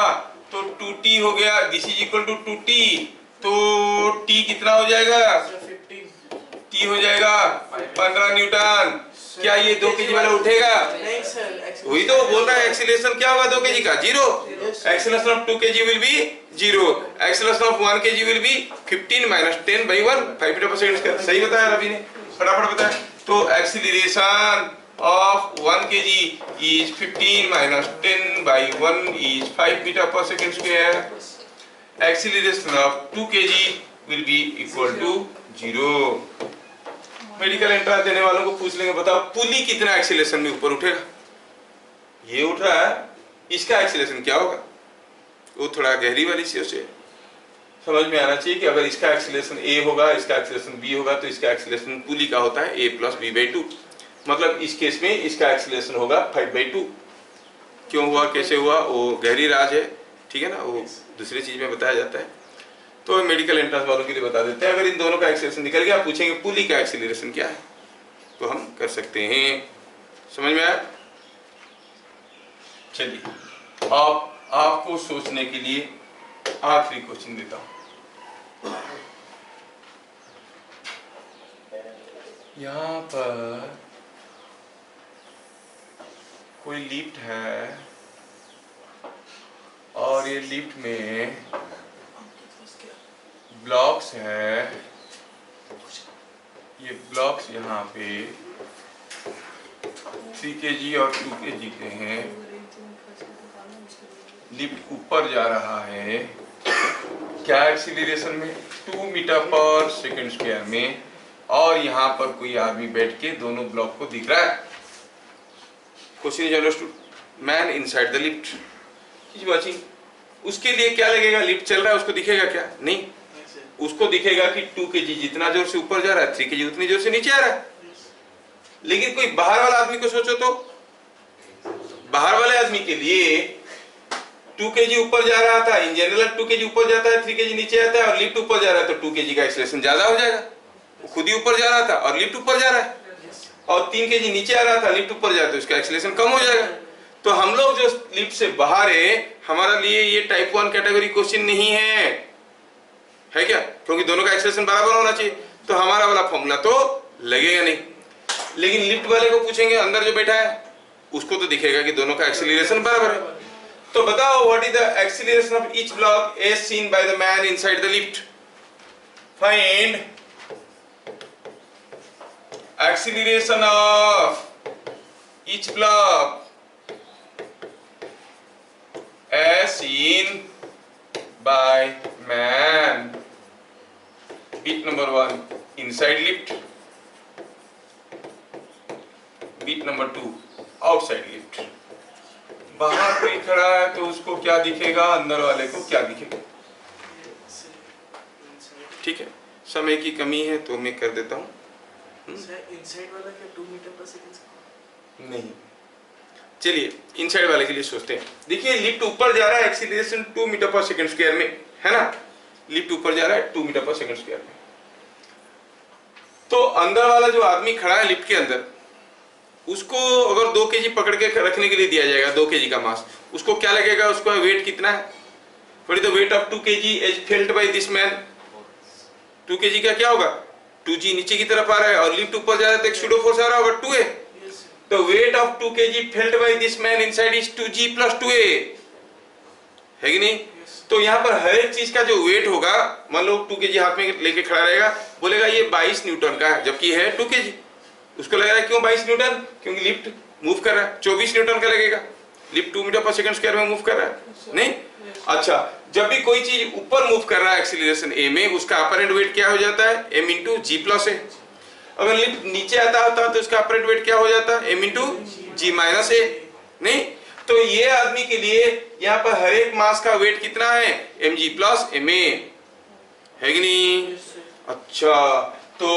2t हो गया, this is equal to 2t, तो t कितना हो जाएगा? 15 t हो जाएगा 15 न्यूटन। क्या ये 2 kg वाला उठेगा? नहीं सर, वही तो बोल रहा है, एक्सीलरेशन क्या होगा 2 kg का? 0। Acceleration of 2 kg will be 0। Acceleration of 1 kg will be 15 minus 10 by 1, 5 metre पर सेकंड। सही बताया रवि ने, फटाफट बताया। तो acceleration of 1 kg is 15 minus 10 by 1 is 5 meter per second square. Acceleration of 2 kg will be equal to 0. Medical entrance देने वालों को पूछ लेंगे, बताओ पुली कितना एक्सीलरेशन में ऊपर उठेगा? ये उठ रहा है, इसका एक्सीलरेशन क्या होगा? वो थोड़ा गहरी वाली चीज से समझ में आना चाहिए कि अगर इसका एक्सीलरेशन a होगा, इसका एक्सीलरेशन b होगा, तो इसका एक्सीलरेशन पुली का होता है a प्लस b बाई 2। मतलब इस केस में इसका एक्सीलरेशन होगा 5/2। क्यों हुआ, कैसे हुआ, वो गहरी राज है, ठीक है ना, वो दूसरी चीज में बताया जाता है। तो मेडिकल एंट्रेंस वालों के लिए बता देते हैं, अगर इन दोनों का एक्सीलरेशन निकल गया, पूछेंगे पुली का एक्सीलरेशन क्या है, तो हम कर सकते हैं। समझ में आया? चलिए अब आपको सोचने के लिए आखिरी क्वेश्चन देता हूं। यहाँ पर कोई लिफ्ट है और ये लिफ्ट में ब्लॉक्स है, ये ब्लॉक्स यहाँ पे 3 kg और 2 kg के हैं। लिफ्ट ऊपर जा रहा है, क्या एक्सीलरेशन में? 2 मीटर पर सेकंड स्क्वायर में, और यहाँ पर कोई आदमी बैठ के दोनों ब्लॉक को दिख रहा है। Question is understood. Man inside the lift is watching. उसके लिए क्या लगेगा? लिफ्ट चल रहा है, उसको दिखेगा क्या? नहीं, उसको दिखेगा कि 2 kg जितना जोर से ऊपर जा रहा है, 3 kg उतनी जोर से नीचे आ रहा है। लेकिन कोई बाहर वाला आदमी को सोचो तो, बाहर वाले आदमी के लिए 2 kg ऊपर जा रहा था, इन जनरल 2 kg ऊपर जाता है, 3 kg नीचे आता है, और लिफ्ट ऊपर जा रहा है, तो 2 kg का एक्सीलरेशन ज्यादा हो जाएगा। वो खुद ही ऊपर जा रहा था और लिफ्ट ऊपर जा रहा है, और 3 kg नीचे आ रहा था, लिफ्ट ऊपर जा रहा है, तो इसका एक्सीलरेशन कम हो जाएगा। तो हम लोग जो लिफ्ट से बाहर है, हमारा लिए ये टाइप 1 कैटेगरी क्वेश्चन नहीं है क्या? क्योंकि दोनों का एक्सीलरेशन बराबर होना चाहिए, तो हमारा वाला फॉर्मूला तो लगेगा नहीं। लेकिन लिफ्ट वाले को पूछेंगे, अंदर जो बैठा है उसको तो दिखेगा कि दोनों का एक्सीलरेशन बराबर है। तो बताओ what is the acceleration of each block as seen by the man inside the lift. Find acceleration of each block as seen by man. Bit number 1 inside lift, bit number 2 outside lift. बाहर कोई खड़ा है तो उसको क्या दिखेगा, अंदर वाले को क्या दिखेगा? ठीक है, समय की कमी है तो मैं कर देता हूँ। इनसाइड वाला क्या 2 मीटर पर सेकंड? नहीं, चलिए इनसाइड वाले के लिए सोचते हैं। देखिए लिफ्ट ऊपर जा रहा है, एक्सीलरेशन 2 मीटर पर सेकंड स्क्वायर में है ना, लिफ्ट ऊपर जा रहा है 2 मीटर पर सेकंड स्क्वायर में। तो अंदर वाला जो आदमी खड़ा है लिफ्ट के अंदर, उसको अगर 2 kg पकड़ के रखने के लिए दिया जाएगा, 2 kg का मास, उसको क्या लगेगा? उसका वेट कितना है? What is the weight of 2 kg as felt by this man? 2 kg का क्या होगा? 2g नीचे की तरफ आ रहा है और लिफ्ट ऊपर जा रहा है, तो एक सूडो फोर्स आ रहा होगा 2a। तो weight of 2 kg felt by this man inside is 2g plus 2a, है कि नहीं? तो यहाँ पर हर एक चीज का जो वेट होगा, मान लो 2 kg हाथ में लेके खड़ा रहेगा, बोलेगा ये 22 न्यूटन का है, जबकि है 2 kg। उसको लगेगा क्यों 22 न्यूटन? क्योंकि लिफ्ट मूव कर रहा है। 24 न्यूटन का लगेगा, लिफ्ट 2 मीटर पर सेकंड स्क्वायर में मूव कर रहा है, नहीं? अच्छा, जब भी कोई चीज ऊपर मूव कर रहा है एक्सीलरेशन a में, उसका अपरेंट वेट क्या हो जाता है? m into g plus a। अगर लिफ्ट नीचे आता होता तो उसका अपरेंट वेट क्या हो जाता? m into g minus a, नहीं? तो ये आदमी के लिए यहाँ पर हर एक मास का वेट कितना है? mg प्लस ma, है कि नहीं? अच्छा, तो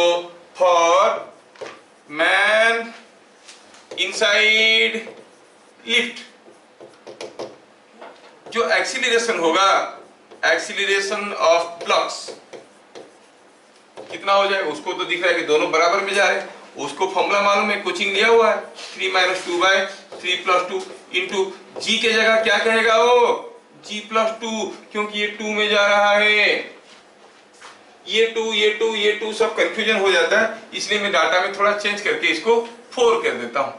फॉर मैन इनसाइड लिफ्ट जो एक्सीलरेशन होगा, एक्सीलरेशन ऑफ ब्लॉक्स कितना हो जाए? उसको तो दिख रहा है कि दोनों बराबर में जा रहे हैं, उसको फॉर्मूला मालूम है, कोचिंग लिया हुआ है, 3 - 2/3 + 2 इंटू जी के जगह क्या कहेगा वो? G+2, क्योंकि ये 2 में जा रहा है। ये 2 सब कंफ्यूजन हो जाता है, इसलिए मैं डाटा में थोड़ा चेंज करके इसको 4 कर देता हूं।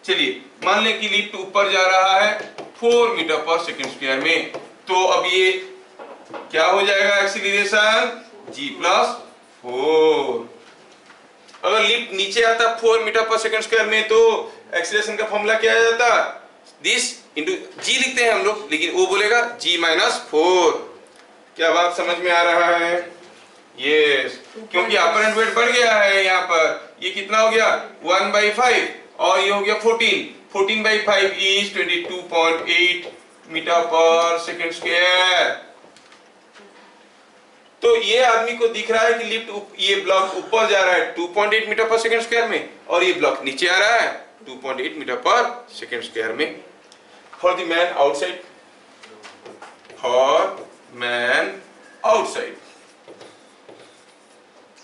चलिए मान लें कि लिफ्ट ऊपर जा रहा है 4 मीटर पर सेकंड स्क्वायर में, तो अब ये क्या हो जाएगा एक्सीलरेशन G+4। अगर लिफ्ट नीचे आता 4 मीटर पर सेकंड स्क्वायर में तो एक्सीलरेशन का फॉर्मूला क्या आ जाता, दिस इंटू जी लिखते हैं हम लोग, लेकिन वो बोलेगा G-4। क्या बात समझ में आ रहा है? यस, क्योंकि अपर वेट बढ़ गया है यहाँ पर। ये कितना हो गया 1/5 और ये हो गया 14/5 इज 22.8 मीटर पर सेकंड स्क्वायर। तो ये आदमी को दिख रहा है कि लिफ्ट ये ब्लॉक ऊपर जा रहा है 2.8 मीटर पर सेकंड स्क्वायर में, और ये ब्लॉक नीचे आ रहा है 2.8 मीटर पर सेकंड स्क्वायर में। For the man outside,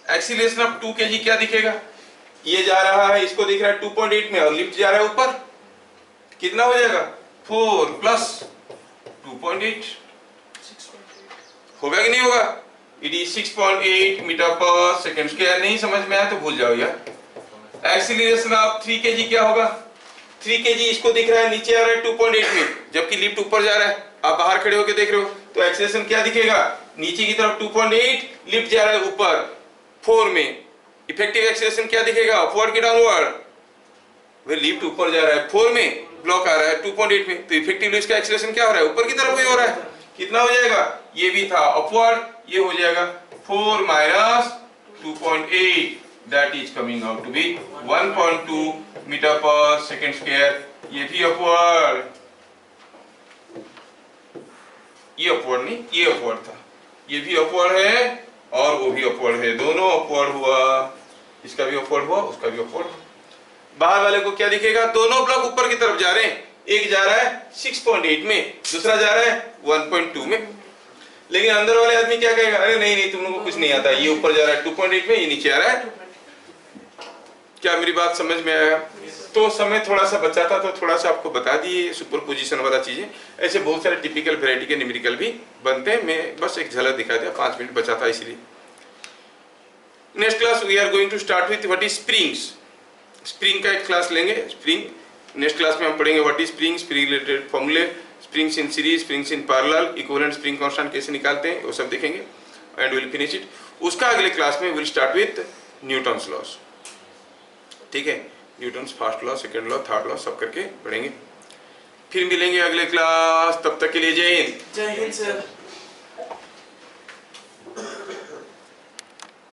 acceleration of 2 kg क्या दिखेगा, ये जा रहा है, इसको दिख रहा है 2.8 में, और लिफ्ट जा रहा है ऊपर, कितना हो जाएगा 4 प्लस 2.8 होगा कि नहीं होगा? इट इज 6.8 मीटर पर सेकंड स्क्वायर। नहीं समझ में आया तो भूल जाओ यार। एक्सीलरेशन ऑफ 3 kg क्या होगा, 3 kg इसको दिख रहा है नीचे आ रहा है 2.8 में, जबकि लिफ्ट ऊपर जा रहा है। आप बाहर खड़े होकर देख रहे हो तो एक्सीलरेशन क्या दिखेगा, नीचे की तरफ 2.8, लिफ्ट जा रहा है ऊपर 4 में। इफेक्टिव एक्सीलरेशन क्या दिखेगा, अपवर्ड की डाउनवर्ड? वे लिफ्ट ऊपर जा रहा है 4 में, ब्लॉक आ रहा है 2.8 में, तो इफेक्टिवली इसका एक्सीलरेशन क्या हो रहा है, ऊपर की तरफ ही हो रहा है। कितना हो जाएगा, ये भी था अपवर्ड, ये हो जाएगा 4 minus 2.8, that is coming out to be 1.2 metre पर सेकंड स्क्वायर। ये भी अपवर्ड, ये अपवर्ड नहीं, ये अपवर्ड था, ये भी अपवर्ड है और वो भी अपवर्ड है, दोनों अपवर्ड हुआ, इसका भी अपवर्ड हुआ, उसका भी अपवर्ड हुआ। बाहर वाले को क्या दिखेगा, दोनों ब्लॉक ऊपर की तरफ जा रहे हैं, एक जा रहा है 6.8 में, दूसरा जा रहा है 1.2 में। लेकिन अंदर वाले आदमी क्या कहेगा, अरे नहीं तुम लोगों को कुछ नहीं आता, ये ऊपर जा रहा है 2.8 में, ये नीचे आ रहा है। क्या मेरी बात समझ में आया? तो समय थोड़ा सा बचा था तो थोड़ा सा आपको बता दिए सुपरपोजिशन वाला चीजें। ऐसे बहुत सारे टिपिकल वैरायटी के न्यूमेरिकल भी बनते हैं, मैं बस एक झलक दिखा दिया, 5 मिनट बचा था इसलिए। Next class we are going to start with what is springs. Spring का एक क्लास लेंगे, स्प्रिंग। नेक्स्ट क्लास में हम पढ़ेंगे what is spring, spring related फॉर्मूले, springs in series, springs in parallel, equivalent spring constant कैसे निकालते हैं वो सब देखेंगे एंड विल फिनिश इट। उसका अगले क्लास में will start with Newton's loss, ठीक है, Newton's first law, second law, third law सब करके पढ़ेंगे। फिर मिलेंगे अगले क्लास, तब तक के लिए जय हिंद। जय हिंद सर।